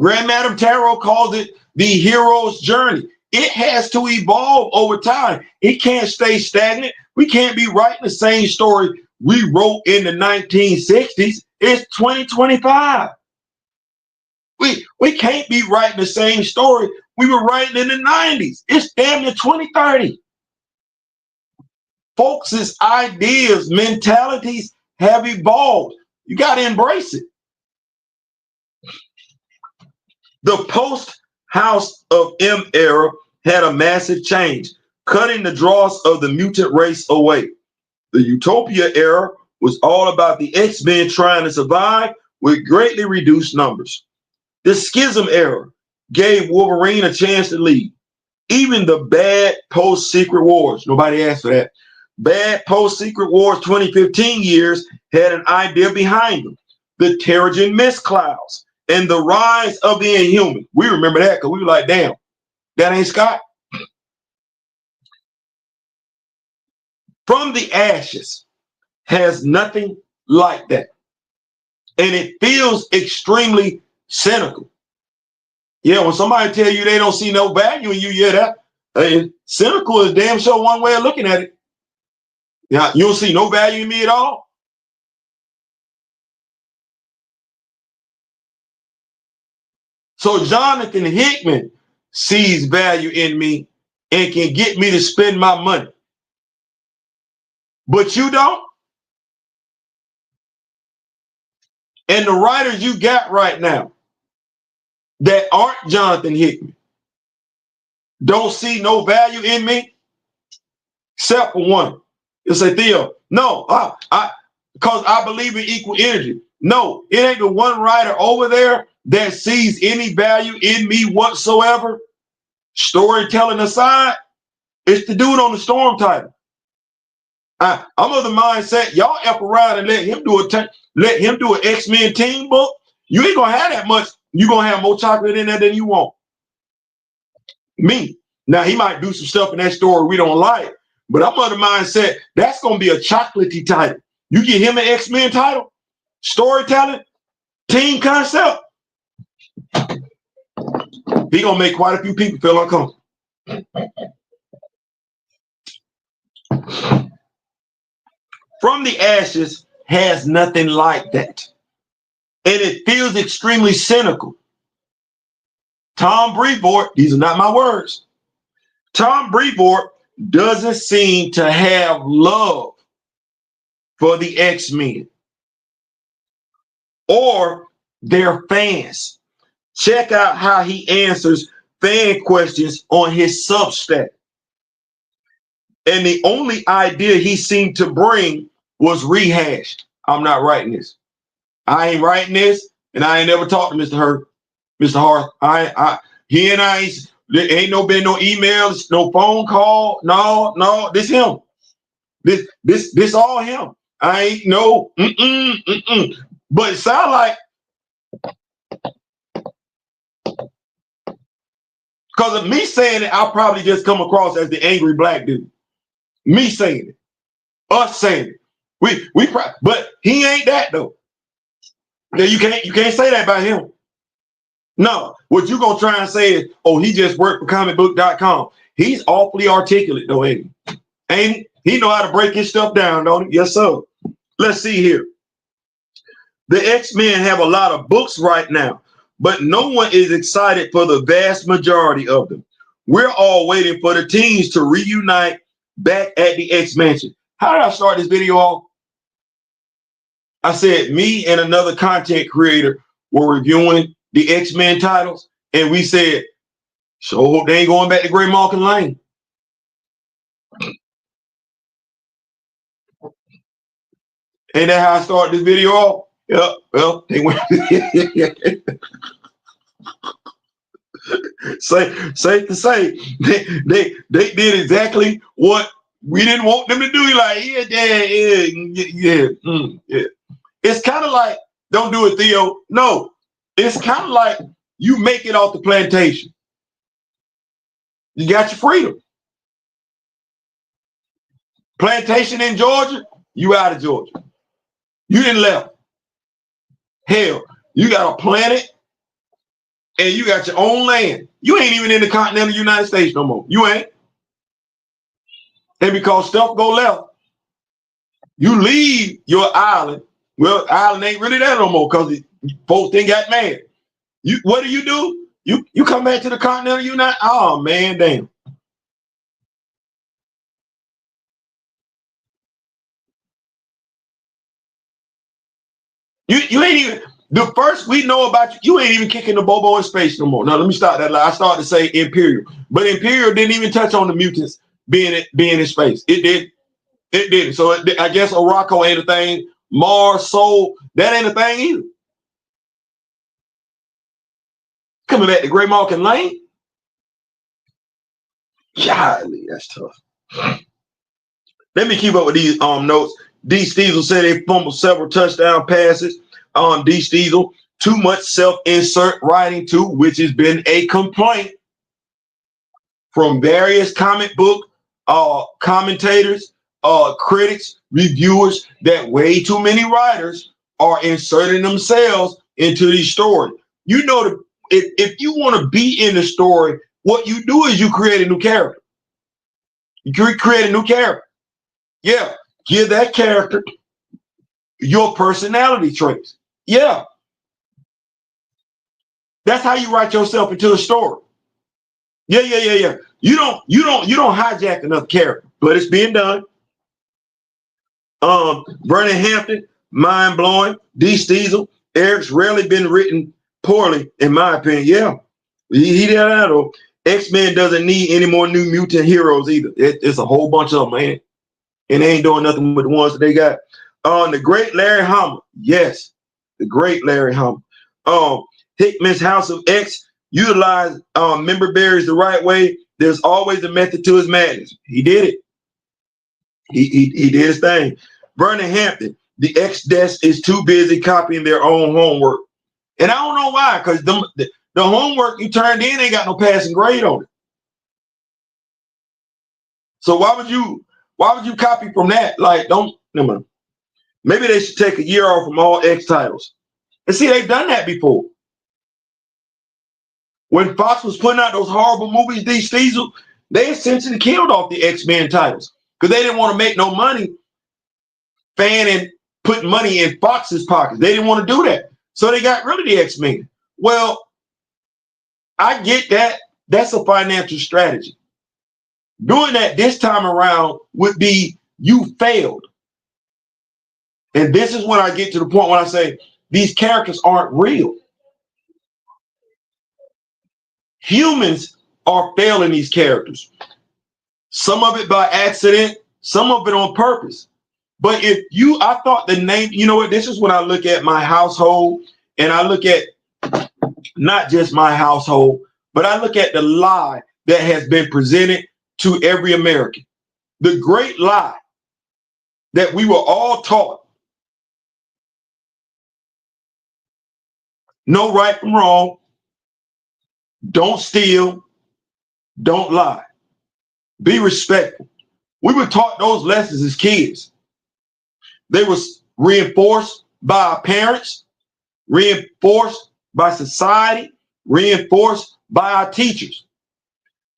Grand Madam Tarrot calls it the hero's journey. It has to evolve over time. It can't stay stagnant. We can't be writing the same story we wrote in the 1960s. It's 2025. We can't be writing the same story we were writing in the 90s. It's damn near 2030. Folks' ideas, mentalities have evolved. You got to embrace it. The post-House of M era had a massive change, cutting the dross of the mutant race away. The Utopia era was all about the X-Men trying to survive with greatly reduced numbers. The Schism era gave Wolverine a chance to lead. Even the bad post-Secret Wars, nobody asked for that, bad post-Secret Wars 2015 years had an idea behind them. The Terrigen Mist Clouds and the rise of the Inhuman. We remember that because we were like, damn, that ain't Scott. From the Ashes has nothing like that. And it feels extremely cynical. Yeah, when somebody tell you they don't see no value in you, yeah, that cynical is damn sure one way of looking at it. Yeah, you don't see no value in me at all. So Jonathan Hickman sees value in me and can get me to spend my money. But you don't? And the writers you got right now that aren't Jonathan Hickman don't see no value in me, except for one. You'll say, Theo, no, because I believe in equal energy. No, it ain't the one writer over there that sees any value in me whatsoever. Storytelling aside, it's the dude on the storm title. I'm of the mindset, y'all F around and let him do an X-Men team book. You ain't gonna have that much. You're gonna have more chocolate in there than you want. Me. Now he might do some stuff in that story we don't like, but I'm of the mindset that's gonna be a chocolatey title. You get him an X-Men title, storytelling, team concept, he gonna make quite a few people feel uncomfortable. From the Ashes has nothing like that. And it feels extremely cynical. Tom Brevoort, these are not my words. Tom Brevoort doesn't seem to have love for the X-Men or their fans. Check out how he answers fan questions on his Substack. And the only idea he seemed to bring was rehashed. I'm not writing this. I ain't writing this, and I ain't never talked to Mr. Harth. He and I there ain't been no emails, no phone call. No, this him. This all him. I ain't no But it sound like, because of me saying it, I'll probably just come across as the angry black dude. Me saying it, us saying it. But he ain't that though. You can't say that about him. No, what you gonna try and say is, oh, he just worked for comicbook.com. He's awfully articulate though, ain't he? Ain't he? He know how to break his stuff down, don't he? Yes, sir. Let's see here. The X-Men have a lot of books right now, but no one is excited for the vast majority of them. We're all waiting for the teens to reunite back at the X-Mansion. How did I start this video off? I said me and another content creator were reviewing the X-Men titles, and we said, so hope they ain't going back to Gray Malkin Lane. Ain't that how I started this video off? Yep, well, they went. Safe to say, they did exactly what we didn't want them to do. You're like, yeah. It's kind of like, don't do it, Theo. No, it's kind of like you make it off the plantation. You got your freedom. Plantation in Georgia, you out of Georgia. You didn't left. Hell, you got a planet and you got your own land. You ain't even in the continental United States no more. You ain't. And because stuff go left, you leave your island. Well, island ain't really there no more because folks then got mad. What do? You come back to the continental United. Oh man, damn. You ain't even, the first we know about you ain't even kicking the Bobo in space no more. Now let me start that. I started to say Imperial, but Imperial didn't even touch on the mutants being in space. It did. So I guess Oraco ain't a thing. Mars, Soul, that ain't a thing either. Coming back to Gray Malkin Lane. Golly, that's tough. Let me keep up with these notes. D. Steezle said they fumbled several touchdown passes. D. Steezle, too much self-insert writing too, which has been a complaint from various comic book commentators, critics, reviewers, that way too many writers are inserting themselves into these stories. You know, if you want to be in the story, what you do is you create a new character. You create a new character. Yeah, give that character your personality traits. Yeah. That's how you write yourself into a story. Yeah. You don't hijack another character, but it's being done. Vernon Hampton, mind blowing. D. Steezle, Eric's rarely been written poorly, in my opinion. Yeah, he did that. X-Men doesn't need any more new mutant heroes either. It's a whole bunch of them, man. and they ain't doing nothing with the ones that they got. The great Larry Hama, yes, the great Larry Hama. Hickman's House of X utilized member berries the right way. There's always a method to his madness. He did it. He did his thing. Vernon Hampton, the X desk is too busy copying their own homework, and I don't know why, because the homework you turned in ain't got no passing grade on it. So why would you copy from that? Like, don't, no man. Maybe they should take a year off from all X titles. And see, they've done that before. When Fox was putting out those horrible movies, these Steezle, they essentially killed off the X-Men titles because they didn't want to make no money fanning, putting money in Fox's pockets. They didn't want to do that. So they got rid of the X-Men. Well, I get that. That's a financial strategy. Doing that this time around would be you failed. And this is when I get to the point when I say these characters aren't real. Humans are failing these characters. Some of it by accident, some of it on purpose. But I thought the name, you know what, this is when I look at my household, and I look at not just my household, but I look at the lie that has been presented to every American. The great lie that we were all taught. No right from wrong. Don't steal. Don't lie. Be respectful. We were taught those lessons as kids. They were reinforced by our parents, reinforced by society, reinforced by our teachers.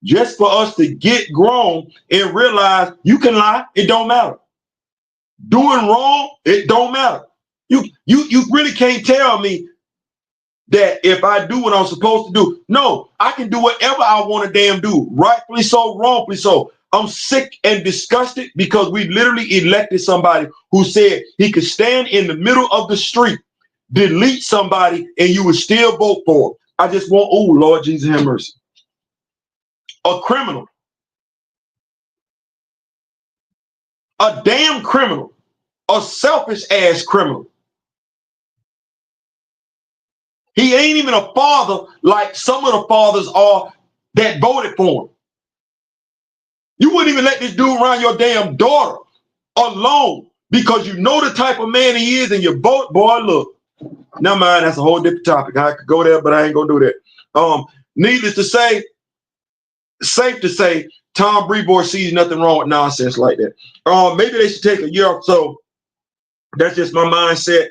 Just for us to get grown and realize you can lie, it don't matter. Doing wrong, it don't matter. You really can't tell me that if I do what I'm supposed to do, no, I can do whatever I want to damn do. Rightfully so, wrongfully so. I'm sick and disgusted because we literally elected somebody who said he could stand in the middle of the street, delete somebody, and you would still vote for him. I just want, oh, Lord Jesus, have mercy. A criminal. A damn criminal. A selfish ass criminal. He ain't even a father like some of the fathers are that voted for him. You wouldn't even let this dude around your damn daughter alone because you know the type of man he is and you vote, boy, look. Never mind, that's a whole different topic. I could go there, but I ain't gonna do that. Needless to say, safe to say, Tom Brevoort sees nothing wrong with nonsense like that. Maybe they should take a year off. So that's just my mindset.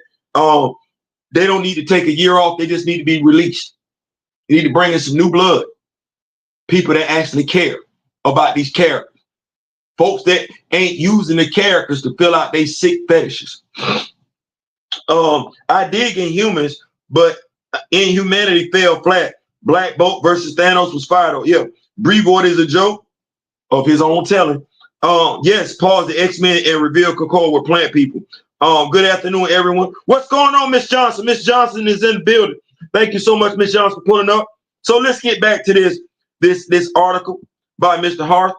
They don't need to take a year off. They just need to be released. You need to bring in some new blood. People that actually care about these characters. Folks that ain't using the characters to fill out their sick fetishes. I dig Inhumans, but Inhumanity fell flat. Black Bolt versus Thanos was fired on. Yeah, Brevoort is a joke of his own telling. Yes, pause the X-Men and reveal Krakoa with plant people. Good afternoon, everyone. What's going on, Miss Johnson? Miss Johnson is in the building. Thank you so much, Miss Johnson, for pulling up. So let's get back to this article by Mr. Harth.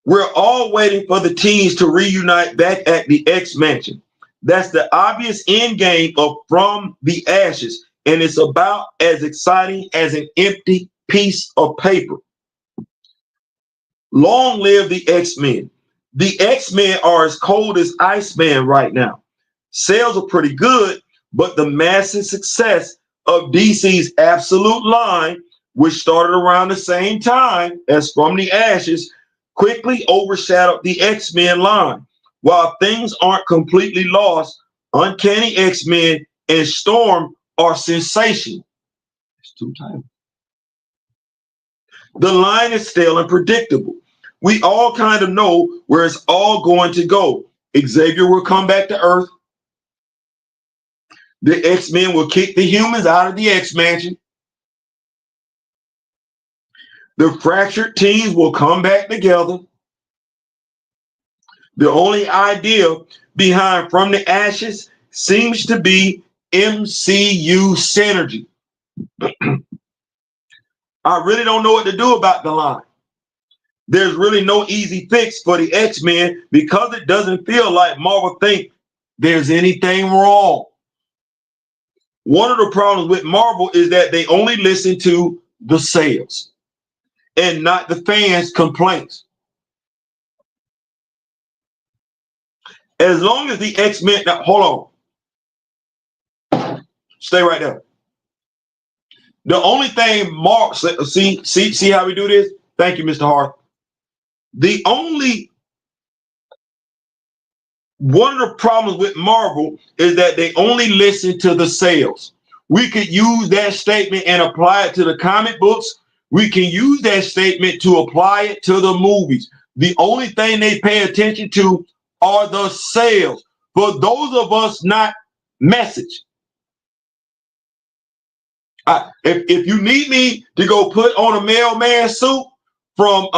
We're all waiting for the teens to reunite back at the X Mansion. That's the obvious end game of From the Ashes, and it's about as exciting as an empty piece of paper. Long live the X-Men. The X-Men are as cold as Iceman right now. Sales are pretty good, but the massive success of DC's Absolute line, which started around the same time as From the Ashes, quickly overshadowed the X-Men line. While things aren't completely lost, Uncanny X-Men and Storm are sensational. It's too tight. The line is stale and predictable. We all kind of know where it's all going to go. Xavier will come back to Earth. The X-Men will kick the humans out of the X-Mansion. The fractured teams will come back together. The only idea behind From the Ashes seems to be MCU synergy. I really don't know what to do about the line. there's really no easy fix for the X-Men because it doesn't feel like Marvel think there's anything wrong. One of the problems with Marvel is that they only listen to the sales and not the fans' complaints. As long as the X-Men, now hold on, stay right there. The only thing Mark, see how we do this? Thank you, Mr. Harth. One of the problems with Marvel is that they only listen to the sales. We could use that statement and apply it to the comic books. We can use that statement to apply it to the movies. The only thing they pay attention to are the sales. For those of us not message. If you need me to go put on a mailman suit from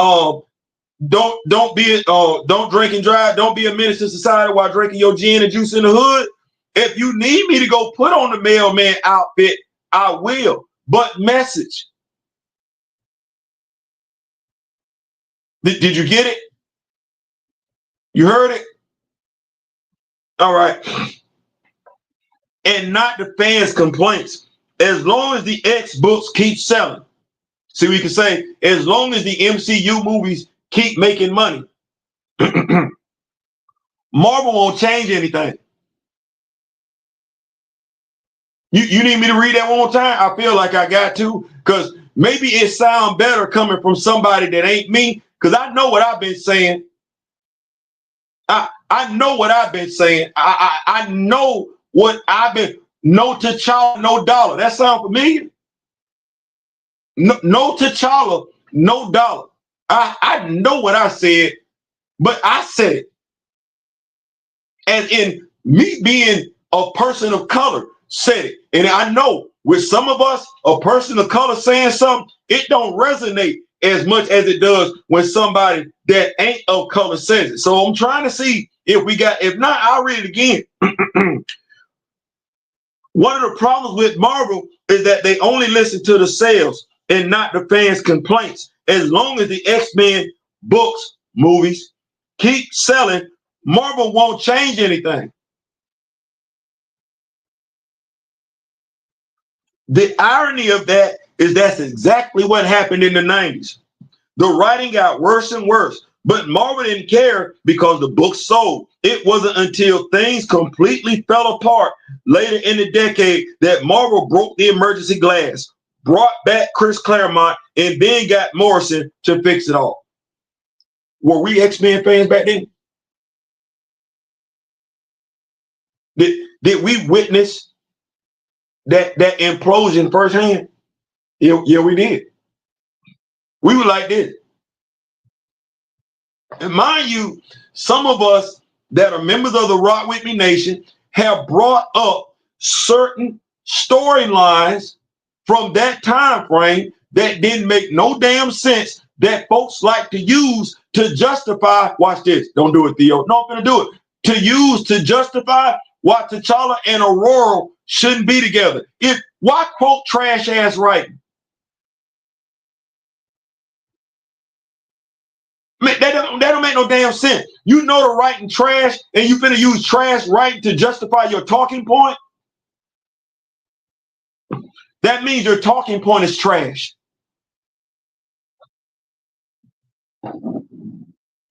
don't drink and drive, don't be a menace to society while drinking your gin and juice in the hood. If you need me to go put on the mailman outfit, I will. But message. Did you get it? You heard it? All right. And not the fans' complaints. As long as the X books keep selling. See, we can say, as long as the MCU movies keep making money, Marvel won't change anything. You need me to read that one more time? I feel like I got to, because maybe it sounds better coming from somebody that ain't me, because I know what I've been saying. I know what I've been saying. I know what I've been. No T'Challa, no dollar. That sound familiar? No T'Challa, no dollar. I know what I said, but I said it. And in me being a person of color said it. And I know with some of us, a person of color saying something, it don't resonate as much as it does when somebody that ain't of color says it. So I'm trying to see if not, I'll read it again. One of the problems with Marvel is that they only listen to the sales and not the fans' complaints. As long as the X-Men books, movies keep selling, Marvel won't change anything. The irony of that is that's exactly what happened in the 90s. The writing got worse and worse, but Marvel didn't care because the books sold. It wasn't until things completely fell apart later in the decade that Marvel broke the emergency glass, brought back Chris Claremont, and then got Morrison to fix it all. Were we X-Men fans back then? Did we witness that implosion firsthand? Yeah, we did. We were like this. And mind you, some of us that are members of the Rock With Me Nation have brought up certain storylines from that time frame that didn't make no damn sense that folks like to use to justify, watch this, don't do it, Theo. No, I'm gonna do it. To use to justify why T'Challa and Aurora shouldn't be together. Why quote trash ass writing? Man, that don't make no damn sense. You know the writing trash, and you finna use trash writing to justify your talking point? That means your talking point is trash.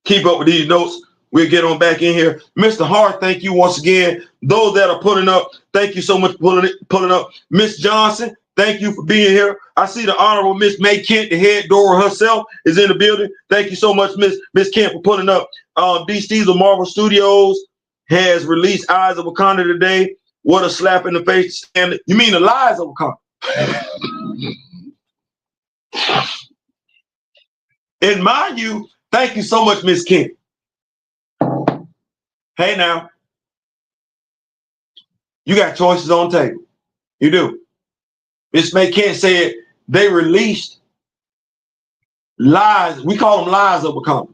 Keep up with these notes. We'll get on back in here. Mr. Harth, thank you once again. Those that are pulling up, thank you so much for pulling up. Miss Johnson, thank you for being here. I see the Honorable Miss May Kent, the head door herself, is in the building. Thank you so much, Miss Kent, for pulling up. Steezle Marvel Studios has released Eyes of Wakanda today. What a slap in the face. And you mean the lies of Wakanda? And mind you, thank you so much, Miss Kent. Hey now, you got choices on the table. You do. Miss May Kent said they released lies. We call them lies of Wakanda.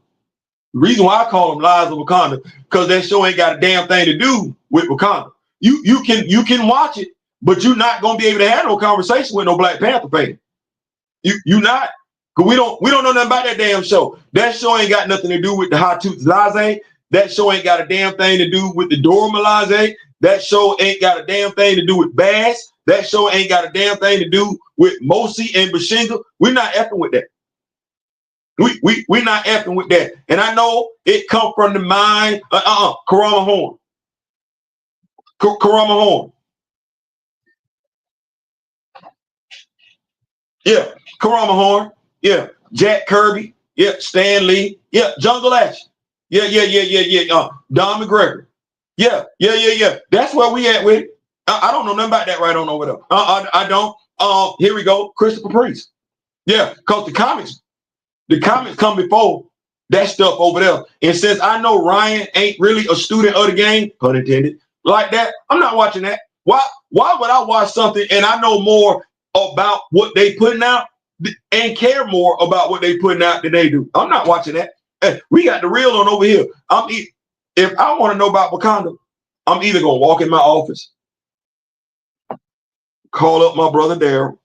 The reason why I call them lies of Wakanda, because that show ain't got a damn thing to do with Wakanda. You can watch it, but you're not gonna be able to have no conversation with no Black Panther fan. You not. Cause we don't know nothing about that damn show. That show ain't got nothing to do with the Ias-Ijs. That show ain't got a damn thing to do with the Diabolical. That show ain't got a damn thing to do with Bass. That show ain't got a damn thing to do with Mosi and Bashinga. We're not effing with that. We're not effing with that. And I know it come from the mind. Karama Horn. Karama Horn. Yeah. Karama Horn. Yeah. Jack Kirby. Yeah. Stan Lee. Yeah. Jungle Ash. Yeah. Don McGregor. Yeah. That's where we at with it. I don't know nothing about that right on over there. I don't. Here we go. Christopher Priest. Yeah. Because the comics come before that stuff over there. And since I know Ryan ain't really a student of the game, pun intended, like that, I'm not watching that. Why would I watch something and I know more about what they putting out and care more about what they putting out than they do? I'm not watching that. Hey, we got the real on over here. If I want to know about Wakanda, I'm either gonna walk in my office, call up my brother Daryl,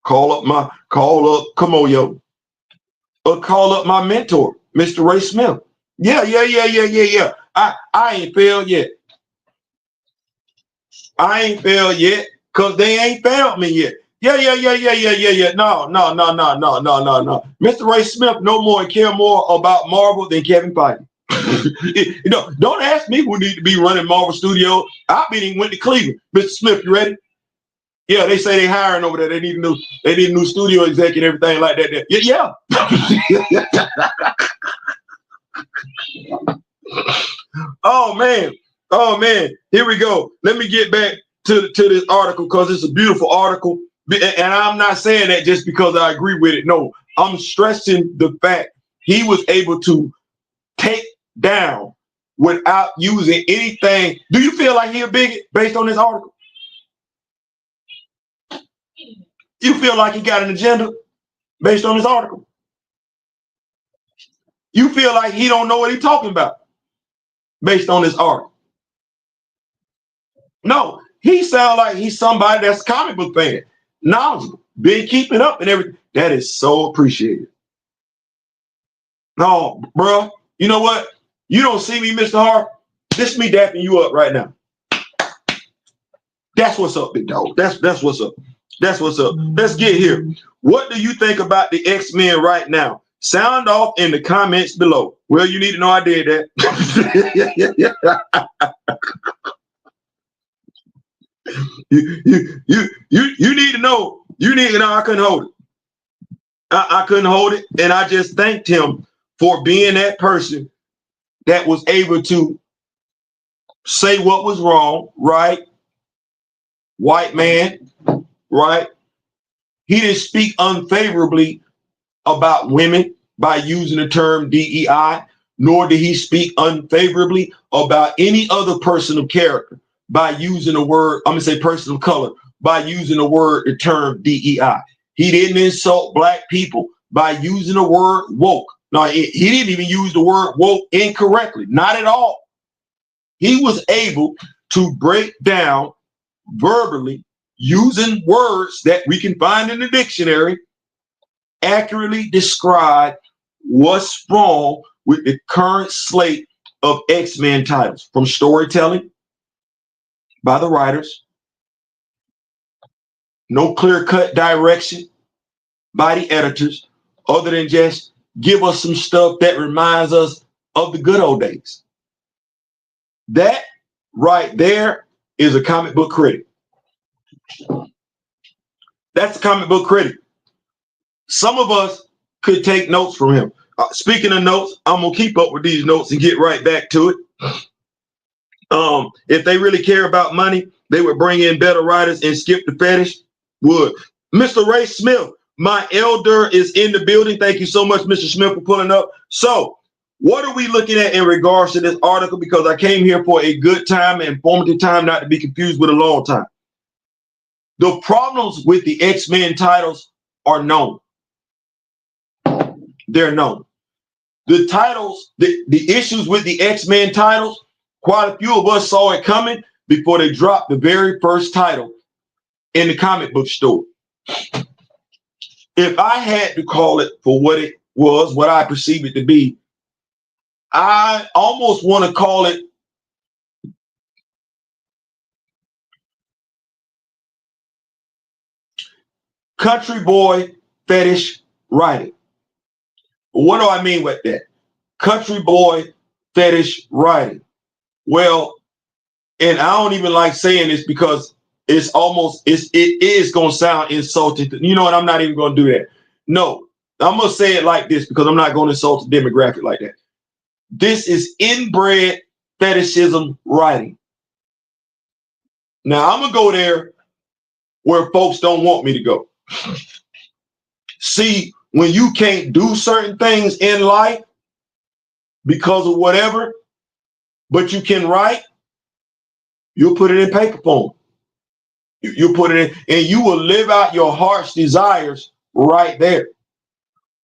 call up Kimoyo, or call up my mentor, Mr. Ray Smith. Yeah. I ain't failed yet. I ain't failed yet because they ain't failed me yet. Yeah. No. Mr. Ray Smith no more care more about Marvel than Kevin Feige. Don't ask me who need to be running Marvel Studios. I went to Cleveland. Mr. Smith, you ready? Yeah, they say they hiring over there. They need a new studio exec and everything like that. Yeah. Oh man. Here we go. Let me get back to this article because it's a beautiful article. And I'm not saying that just because I agree with it. No, I'm stressing the fact he was able to take down without using anything. Do you feel like he a bigot based on this article? You feel like he got an agenda based on this article? You feel like he don't know what he's talking about based on this article? No, he sounds like he's somebody that's a comic book fan, knowledgeable, been keeping up and everything. That is so appreciated. No, bro, you know what? You don't see me, Mr. Harth. This me dapping you up right now. That's what's up, big dog. That's what's up. That's what's up. Let's get here. What do you think about the X-Men right now? Sound off in the comments below. Well, you need to know I did that. you need to know. You need to know I couldn't hold it. I couldn't hold it. And I just thanked him for being that person that was able to say what was wrong, right? White man, right? He didn't speak unfavorably about women by using the term DEI, nor did he speak unfavorably about any other person of character by using the word, I'm gonna say person of color, by using the term DEI. He didn't insult black people by using the word woke. No, he didn't even use the word woke incorrectly, not at all. He was able to break down verbally using words that we can find in the dictionary, accurately describe what's wrong with the current slate of X-Men titles, from storytelling by the writers, no clear-cut direction by the editors, other than just give us some stuff that reminds us of the good old days. That right there is a comic book critic. That's a comic book critic. Some of us could take notes from him. Speaking of notes, I'm gonna keep up with these notes and get right back to it. If they really care about money, they would bring in better writers and skip the fetish. Would. Mr. Ray Smith, my elder, is in the building. Thank you so much, Mr. Smith, for pulling up. So, what are we looking at in regards to this article? Because I came here for a good time, an informative time, not to be confused with a long time. The problems with the X-Men titles are known. They're known. The titles, the issues with the X-Men titles, quite a few of us saw it coming before they dropped the very first title in the comic book store. if I had to call it for what it was, what I perceive it to be, I almost want to call it country boy fetish writing. What do I mean with that? Country boy fetish writing. Well, and I don't even like saying this because it is gonna sound insulting. You know what? I'm not even gonna do that. No, I'm gonna say it like this because I'm not gonna insult the demographic like that. This is inbred fetishism writing. Now I'm gonna go there where folks don't want me to go. See, when you can't do certain things in life because of whatever, but you can write, you'll put it in paper form. You'll put it in, and you will live out your heart's desires right there.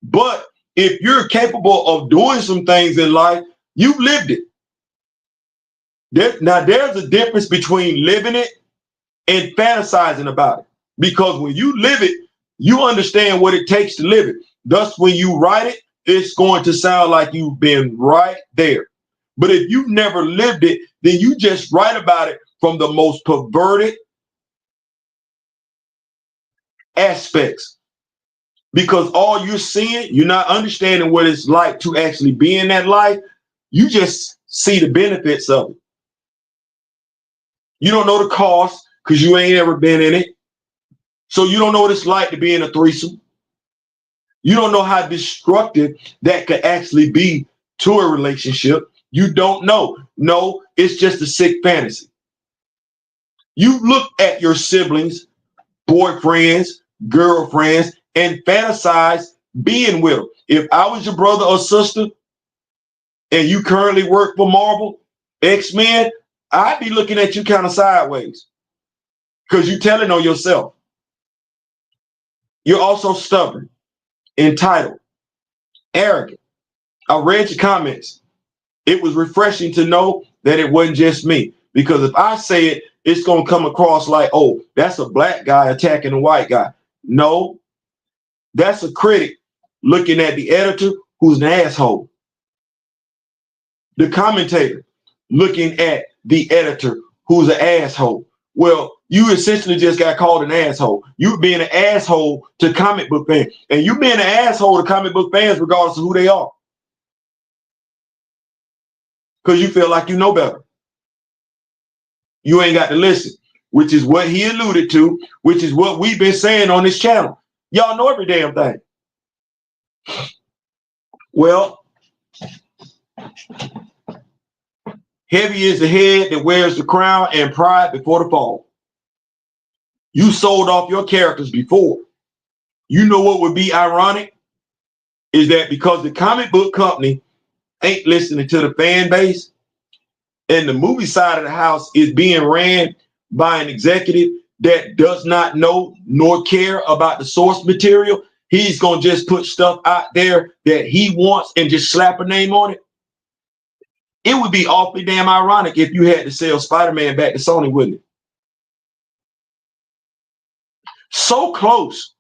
But if you're capable of doing some things in life, you've lived it. Now, there's a difference between living it and fantasizing about it. Because when you live it, you understand what it takes to live it. Thus, when you write it, it's going to sound like you've been right there. But if you've never lived it, then you just write about it from the most perverted aspects. Because all you're seeing, you're not understanding what it's like to actually be in that life. You just see the benefits of it. You don't know the cost because you ain't ever been in it. So you don't know what it's like to be in a threesome. You don't know how destructive that could actually be to a relationship. You don't know. No, it's just a sick fantasy. You look at your siblings, boyfriends, girlfriends, and fantasize being with them. If I was your brother or sister and you currently work for Marvel, X-Men, I'd be looking at you kind of sideways because you're telling on yourself. You're also stubborn, entitled, arrogant. I read your comments. It was refreshing to know that it wasn't just me, because if I say it, it's going to come across like, oh, that's a black guy attacking a white guy. No, that's a critic looking at the editor who's an asshole. The commentator looking at the editor who's an asshole. Well, you essentially just got called an asshole. You being an asshole to comic book fans. And you being an asshole to comic book fans regardless of who they are. Because you feel like you know better. You ain't got to listen, which is what he alluded to, which is what we've been saying on this channel. Y'all know every damn thing. Well, heavy is the head that wears the crown and pride before the fall. You sold off your characters before. You know what would be ironic is that because the comic book company ain't listening to the fan base and the movie side of the house is being ran by an executive that does not know nor care about the source material, he's going to just put stuff out there that he wants and just slap a name on it. It would be awfully damn ironic if you had to sell Spider-Man back to Sony, wouldn't it? So close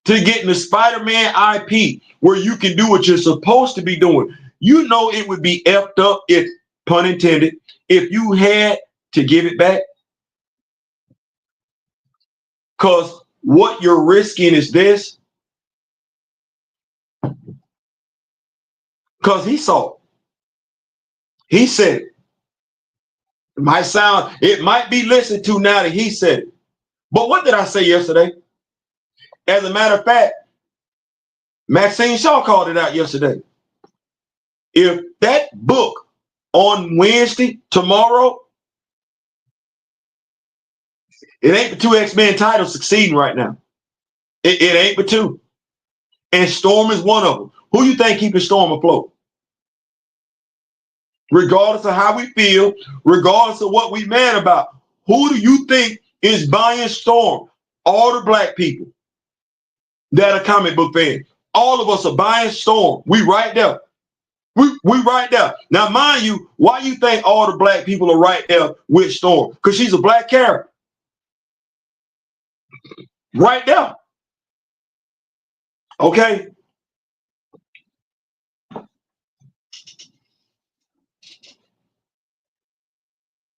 to getting the Spider-Man IP where you can do what you're supposed to be doing. You know it would be effed up, if pun intended, if you had to give it back. Because what you're risking is this. Because he saw it. He said it. It might be listened to now that he said it. But what did I say yesterday? As a matter of fact, Maxine Shaw called it out yesterday. If that book on Wednesday, tomorrow, it ain't the two X-Men titles succeeding right now. It ain't but two. And Storm is one of them. Who you think keeping Storm afloat? Regardless of how we feel, regardless of what we mad about, who do you think is buying Storm? All the black people that are comic book fans. All of us are buying Storm. We right there. We right there. Now, mind you, why you think all the black people are right there with Storm? Because she's a black character. Right there. Okay.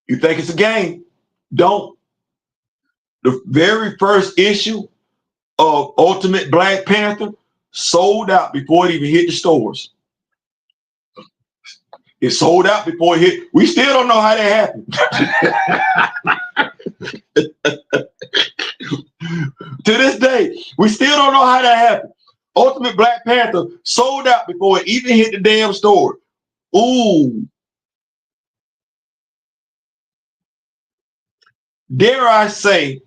You think it's a game? Don't. The very first issue of Ultimate Black Panther sold out before it even hit the stores. It sold out before it hit. We still don't know how that happened. To this day, we still don't know how that happened. Ultimate Black Panther sold out before it even hit the damn store. Ooh. Dare I say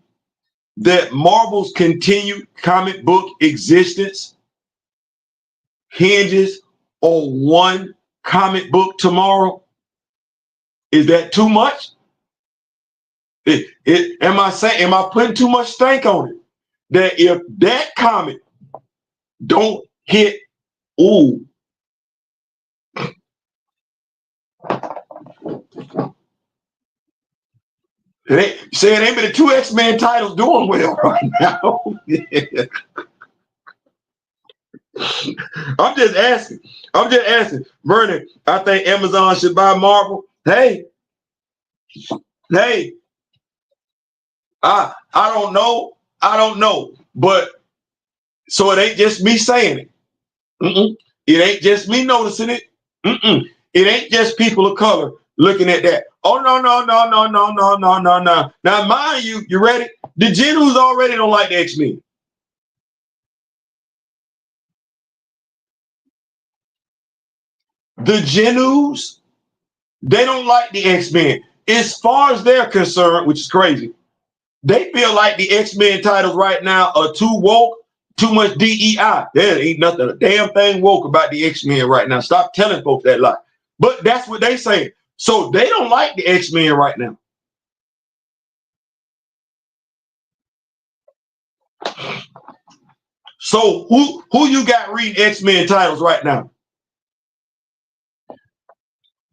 that Marvel's continued comic book existence hinges on one comic book tomorrow? Is that too much? Am I putting too much stank on it? That if that comic don't hit, ooh. It ain't been the two X-Men titles doing well right now. I'm just asking. Vernon, I think Amazon should buy Marvel. Hey, I don't know. But so it ain't just me saying it. It ain't just me noticing it. It ain't just people of color looking at that. Oh no. Now mind you, you ready? The Genus already don't like the X-Men. The Genus, they don't like the X-Men. As far as they're concerned, which is crazy, they feel like the X-Men titles right now are too woke, too much DEI. There ain't nothing a damn thing woke about the X-Men right now. Stop telling folks that lie. But that's what they say. So they don't like the X-Men right now. So who you got reading X-Men titles right now?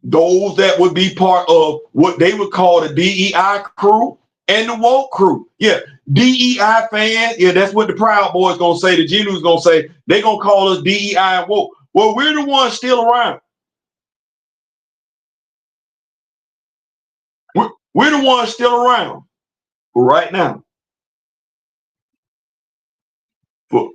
Those that would be part of what they would call the DEI crew and the woke crew. Yeah, DEI fans. Yeah, that's what the Proud Boys gonna say. The Genus gonna say they gonna call us DEI and woke. Well, we're the ones still around. We're the ones still around right now. For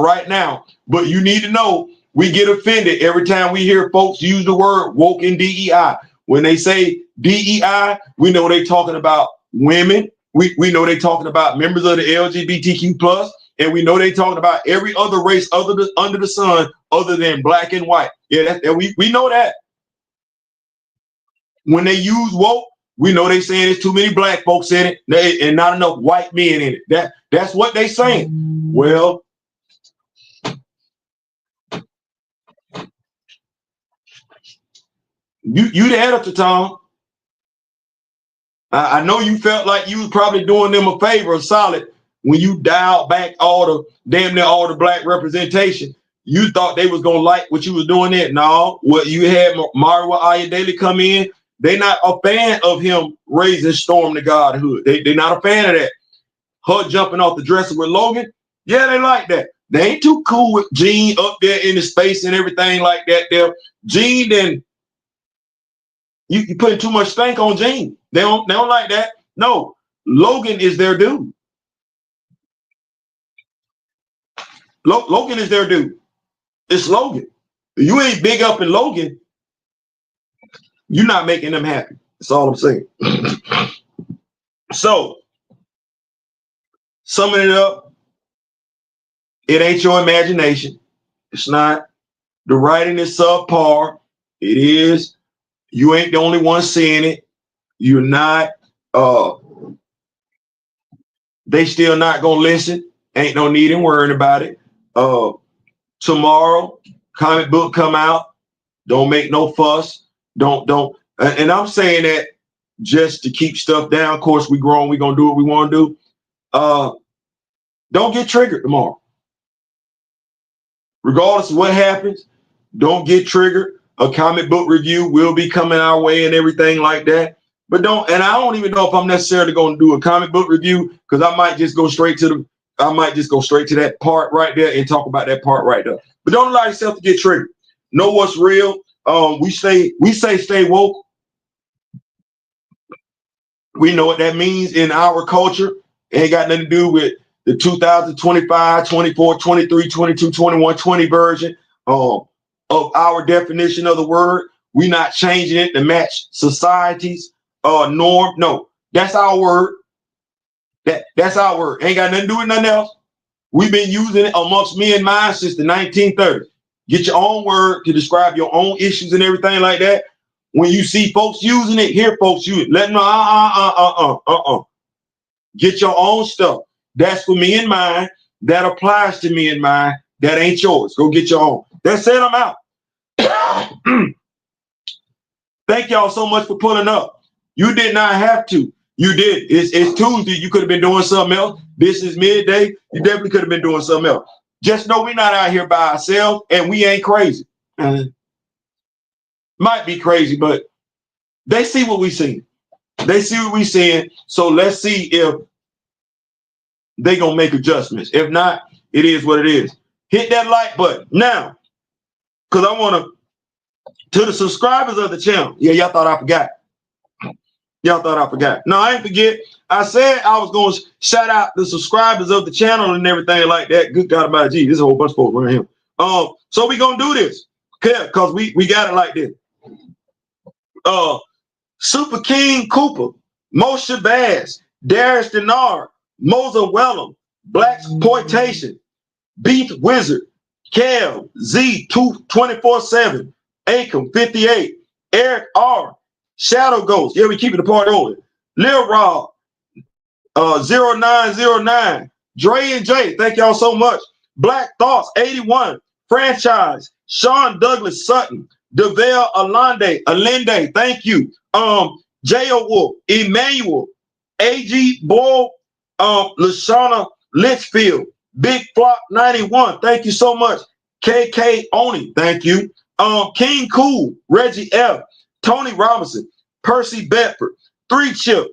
right now. But you need to know we get offended every time we hear folks use the word woke and DEI. When they say DEI, we know they talking about women. We know they talking about members of the LGBTQ plus, and we know they talking about every other race under the sun other than black and white. Yeah, we know that. When they use woke, we know they saying there's too many black folks in it and not enough white men in it. That's what they saying. Well, you the editor, Tom. I know you felt like you was probably doing them a favor, a solid, when you dialed back damn near all the black representation. You thought they was gonna like what you was doing there. No, what you had Mario Ias-Ijs come in. They not a fan of him raising Storm to godhood. They not a fan of that. Her jumping off the dresser with Logan. Yeah, they like that. They ain't too cool with Jean up there in the space and everything like that there. Jean, then you putting too much stank on Jean. They don't like that. No, Logan is their dude. Logan is their dude. It's Logan. If you ain't big up in Logan, you're not making them happy. That's all I'm saying. So, summing it up, it ain't your imagination. It's not. The writing is subpar. It is. You ain't the only one seeing it. You're not. They still not gonna listen. Ain't no need in worrying about it. Tomorrow, comic book come out. Don't make no fuss. Don't. And I'm saying that just to keep stuff down. Of course, we grown. We gonna do what we want to do. Don't get triggered tomorrow. Regardless of what happens, don't get triggered. A comic book review will be coming our way and everything like that. But don't, and I don't even know if I'm necessarily going to do a comic book review, because I might just go straight to that part right there and talk about that part right there. But don't allow yourself to get triggered. Know what's real. We say stay woke. We know what that means in our culture. It ain't got nothing to do with the 2025, 24, 23, 22, 21, 20 version of our definition of the word. We're not changing it to match society's norm. No, that's our word. That's our word. Ain't got nothing to do with nothing else. We've been using it amongst me and mine since the 1930s. Get your own word to describe your own issues and everything like that. When you see folks using it, hear folks use it. Let them know, Get your own stuff. That's for me and mine. That applies to me and mine. That ain't yours. Go get your own. That's it. I'm out. Thank y'all so much for pulling up. You did not have to. You did. It's Tuesday. You could have been doing something else. This is midday. You definitely could have been doing something else. Just know we're not out here by ourselves, and we ain't crazy. Might be crazy, but they see what we see. They see what we seeing. So let's see if they gonna make adjustments. If not, it is what it is. Hit that like button now, because I want to the subscribers of the channel. Yeah, y'all thought I forgot. Y'all thought I forgot. No, I ain't forget. I said I was going to shout out the subscribers of the channel and everything like that. Good God Almighty, gee, this is a whole bunch of folks around here. So we gonna do this, okay? Because we got it like this. Super King Cooper, Moshe Bass, Darius Denard, Moser Wellum, Blaxploitation, Beef Wizard, Kel, Z 24/7, Acom 58, Eric R, Shadow Ghost. Yeah, we keeping the party on. Lil Rob, 0909, Dre and J. Thank y'all so much. Black Thoughts 81, Franchise, Sean Douglas Sutton, Devale Allende. Thank you. J.O. Wolf, Emmanuel, A.G. Bull, Lashana Litchfield, Big Flock 91. Thank you so much. KK Oni. Thank you. King Cool, Reggie F, Tony Robinson, Percy Bedford, 3 Trip,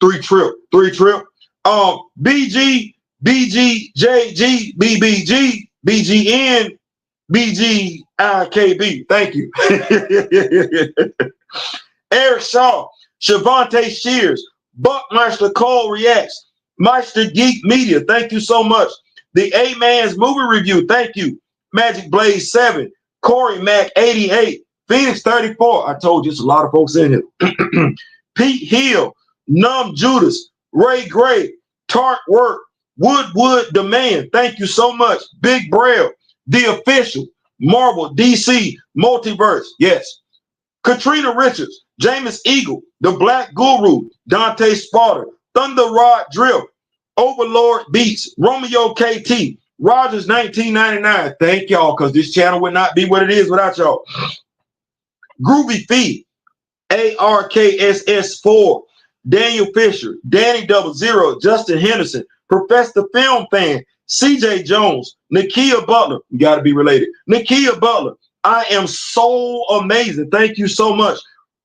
BG, JG, BBG, BGN, BGIKB. Thank you. Eric Shaw, Shavante Shears, Buckmeister Cole Reacts, Meister Geek Media. Thank you so much. The A-Man's Movie Review. Thank you. Magic Blaze 7, Corey Mac 88, Phoenix 34. I told you it's a lot of folks in here. Pete Hill, Numb Judas, Ray Gray, Tart Work, Woodwood Demand. Thank you so much. Big Braille, The Official, Marvel, DC, Multiverse. Yes. Katrina Richards, Jameis Eagle, The Black Guru, Dante Sparta, Thunder Rod Drill, Overlord Beats, Romeo KT, Rogers 1999. Thank y'all, because this channel would not be what it is without y'all. Groovy Feed, ARKSS4, Daniel Fisher, Danny 00, Justin Henderson, Professor Film Fan, CJ Jones, Nakia Butler. You got to be related. Nakia Butler. I am so amazing. Thank you so much.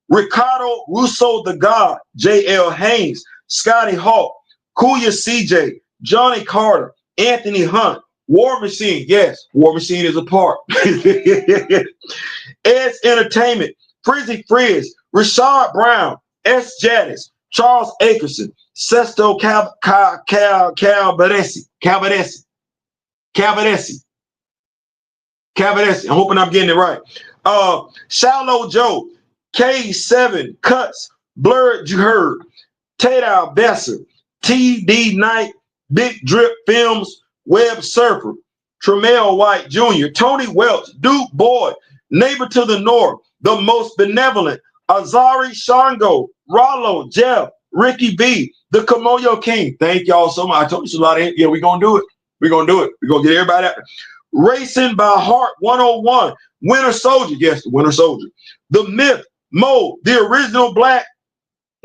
Ricardo Russo the God, JL Haynes, Scotty Hawk, Kuya CJ, Johnny Carter, Anthony Hunt, War Machine. Yes, War Machine is a part. Ed's Entertainment, Frizzy Frizz, Rashad Brown, S. Jadis, Charles Akerson, Sesto Cabadesi. I'm hoping I'm getting it right. Shallow Joe, K7 Cuts, Blurred You Heard, Tato Besser, TD Knight, Big Drip Films, Web Surfer, Tremel White Jr., Tony Welch, Duke Boyd, Neighbor to the North, The Most Benevolent, Azari Shango, Rollo, Jeff, Ricky B, the Kimoyo King. Thank y'all so much. I told you it's a lot of it. Yeah, we're going to do it. We're going to do it. We're going to get everybody out there. Racing by Heart 101, Winter Soldier. Yes, the Winter Soldier. The Myth, Mo, the original Black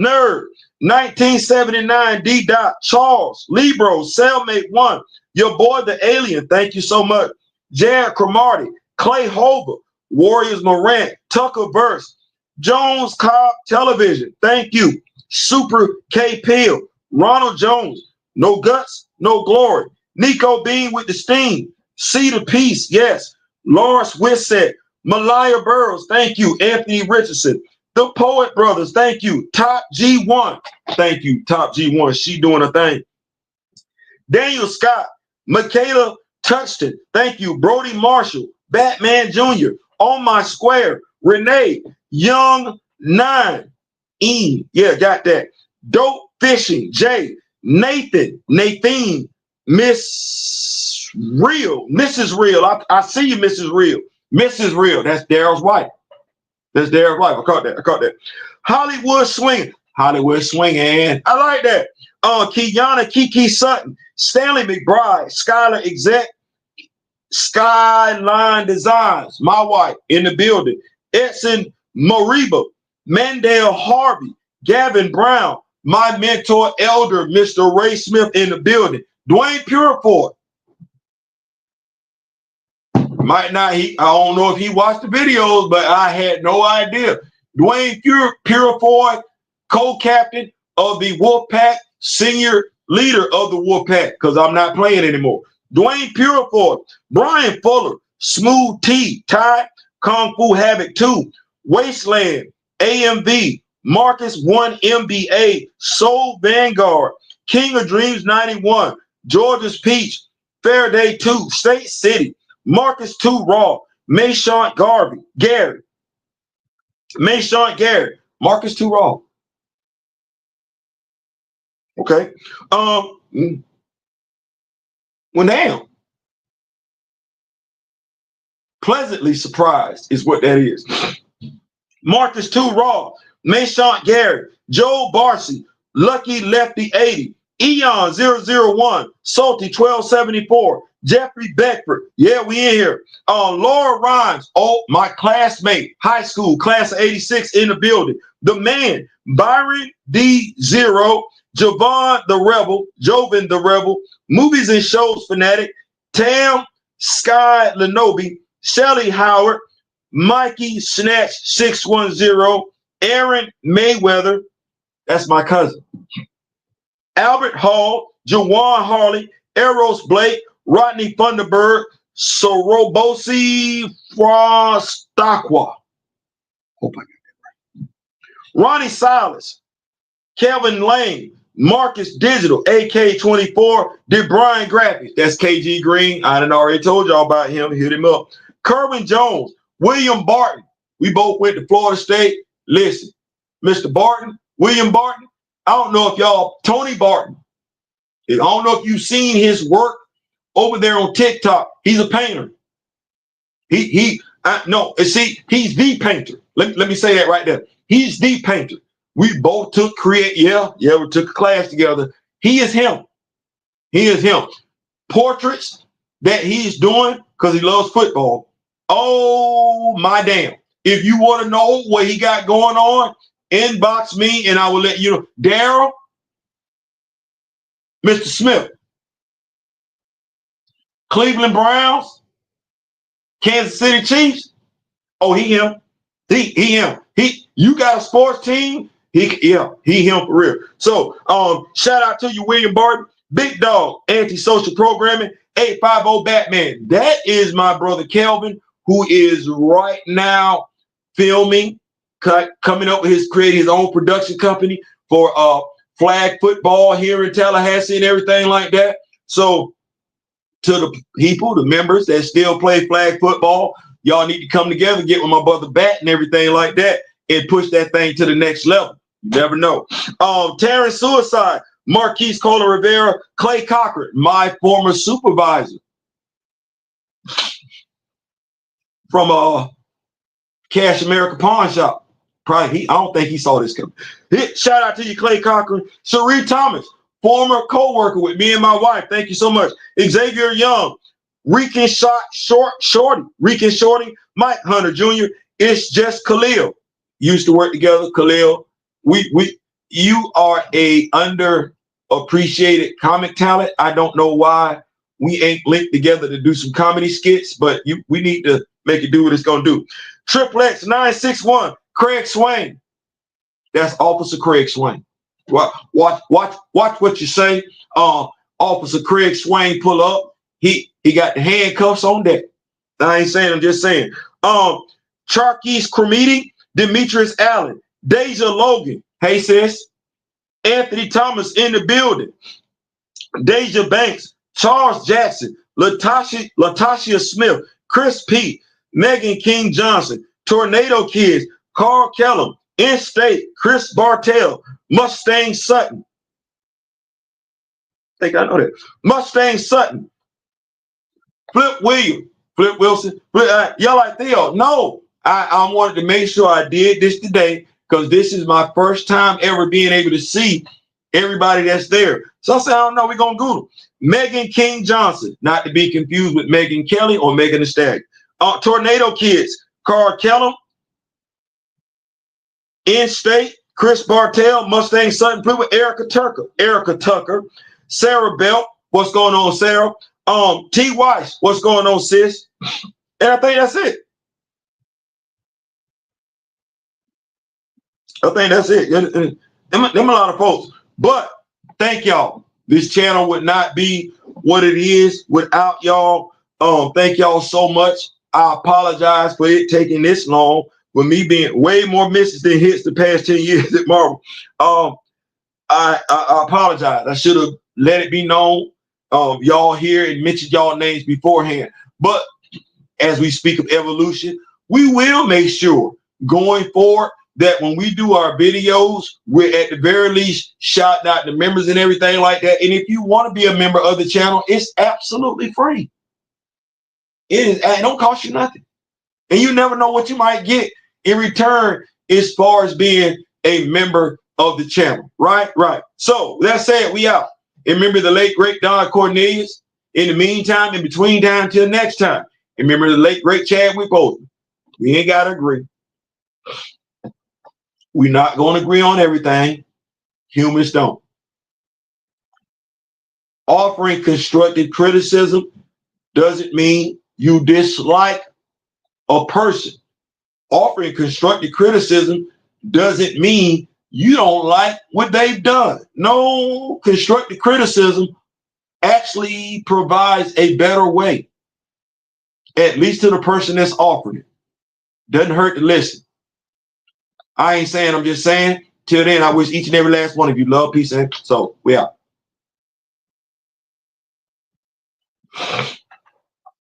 Nerd, 1979, D. Dot, Charles, Libro, Cellmate 1, your boy the Alien. Thank you so much. Jared Cromartie, Clay Hover, Warriors Morant, Tucker Verse, Jones Cobb Television, thank you. Super K Pill, Ronald Jones, no guts, no glory. Nico Bean with the steam. See the peace, yes. Lawrence Wissett, Malaya Burrows, thank you. Anthony Richardson, the Poet Brothers, thank you. Top G1, thank you. Top G1, she doing a thing. Daniel Scott, Michaela Touchton, thank you. Brody Marshall, Batman Jr., On My Square, Renee, Young 9, E, yeah, got that. Dope Fishing, Jay, Nathan, Miss Real, Mrs. Real. I see you, Mrs. Real. Mrs. Real, that's Daryl's wife. That's Daryl's wife. I caught that. Hollywood Swinging. I like that. Kiana Kiki Sutton, Stanley McBride, Skylar Exec, Skyline Designs, my wife in the building. Edson Moriba, Mandel Harvey, Gavin Brown, my mentor elder, Mr. Ray Smith in the building. Dwayne Purefort. Might not, I don't know if he watched the videos, but I had no idea. Dwayne Purefort, co-captain of the Wolfpack, senior leader of the Wolfpack, because I'm not playing anymore. Dwayne Purefort, Brian Fuller, Smooth T, Ty, Kung Fu Havoc 2, Wasteland, AMV, Marcus 1 MBA, Soul Vanguard, King of Dreams 91, Georgia's Peach, Faraday 2, State City, Marcus 2 Raw, Mayshawn Gary, Marcus 2 Raw. Okay. Well, damn. Pleasantly surprised is what that is. Marcus 2 Raw, Mayshawn Gary, Joe Barcy, Lucky Lefty 80, Eon 001, Salty 1274, Jeffrey Beckford. Yeah, we in here. Laura Rhymes, oh, my classmate, high school, class of 86 in the building. The man, Byron D0, Jovan the Rebel, Movies and Shows Fanatic, Tam Sky Lenobi, Shelly Howard, Mikey Snatch 610, Aaron Mayweather, that's my cousin, Albert Hall, Jawan Harley, Eros Blake, Rodney Thunderberg, Sorobosi Frostaqua. Hope I got that right. Ronnie Silas, Kevin Lane, Marcus Digital, AK24, DeBrian Graphics. That's KG Green. I done already told y'all about him. Hit him up. Kerwin Jones, William Barton. We both went to Florida State. Listen, Mr. Barton, William Barton. I don't know if y'all, Tony Barton. I don't know if you've seen his work over there on TikTok. He's a painter. He's the painter. Let me say that right there. He's the painter. We both took we took a class together. He is him. Portraits that he's doing because he loves football. Oh my damn. If you want to know what he got going on, inbox me and I will let you know. Daryl, Mr. Smith, Cleveland Browns, Kansas City Chiefs. Oh, he him. He him. You got a sports team? He him for real. So shout out to you, William Barton. Big Dog, Antisocial Programming, 850 Batman. That is my brother Kelvin, who is right now filming, coming up with creating his own production company for flag football here in Tallahassee and everything like that. So to the people, the members that still play flag football, y'all need to come together, get with my brother Bat and everything like that, and push that thing to the next level. You never know. Terrence Suicide, Marquise Cola Rivera, Clay Cochran, my former supervisor from Cash America Pawn Shop. Probably I don't think he saw this coming. Shout out to you, Clay Cochran. Sheree Thomas, former co-worker with me and my wife. Thank you so much. Xavier Young, Rican Shorty, Mike Hunter Jr. It's just Khalil. Used to work together, Khalil. You are a underappreciated comic talent. I don't know why we ain't linked together to do some comedy skits, but we need to make it do what it's gonna do. Triple X 961, Craig Swain. That's Officer Craig Swain. Watch what you say. Officer Craig Swain pull up. He got the handcuffs on deck. I ain't saying, I'm just saying. Charkis Cremiti, Demetrius Allen, Deja Logan. Hey sis. Anthony Thomas in the building. Deja Banks, Charles Jackson, Latasha Smith, Chris Pete, Megan King Johnson, Tornado Kids, Carl Kellum, In-State, Chris Bartell, Mustang Sutton. I think I know that. Mustang Sutton, Flip Wilson. Y'all like Theo? No, I wanted to make sure I did this today because this is my first time ever being able to see everybody that's there. So I said, I don't know, we're going to Google. Megan King Johnson, not to be confused with Megan Kelly or Megan Thee Stallion. Tornado Kids, Carl Kellum, In-State, Chris Bartell, Mustang Sutton, Flip with Erica Tucker, Sarah Belt, what's going on, Sarah? T. Weiss, what's going on, sis? And I think that's it. Them a lot of folks. But thank y'all. This channel would not be what it is without y'all. Thank y'all so much. I apologize for it taking this long, with me being way more misses than hits the past 10 years at Marvel. I apologize. I should have let it be known. Y'all here and mentioned y'all names beforehand. But as we speak of evolution, we will make sure going forward that when we do our videos, we're at the very least shouting out the members and everything like that. And if you want to be a member of the channel, it's absolutely free. It don't cost you nothing. And you never know what you might get in return as far as being a member of the channel. Right. So that said, we out. And remember the late, great Don Cornelius. In the meantime, in between time till next time. And remember the late, great Chadwick Boseman. We ain't got to agree. We're not going to agree on everything. Humans don't. Offering constructive criticism doesn't mean you dislike a person. Offering constructive criticism doesn't mean you don't like what they've done. No, constructive criticism actually provides a better way, at least to the person that's offering it. Doesn't hurt to listen. I ain't saying, I'm just saying. Till then, I wish each and every last one of you love, peace, and so we out.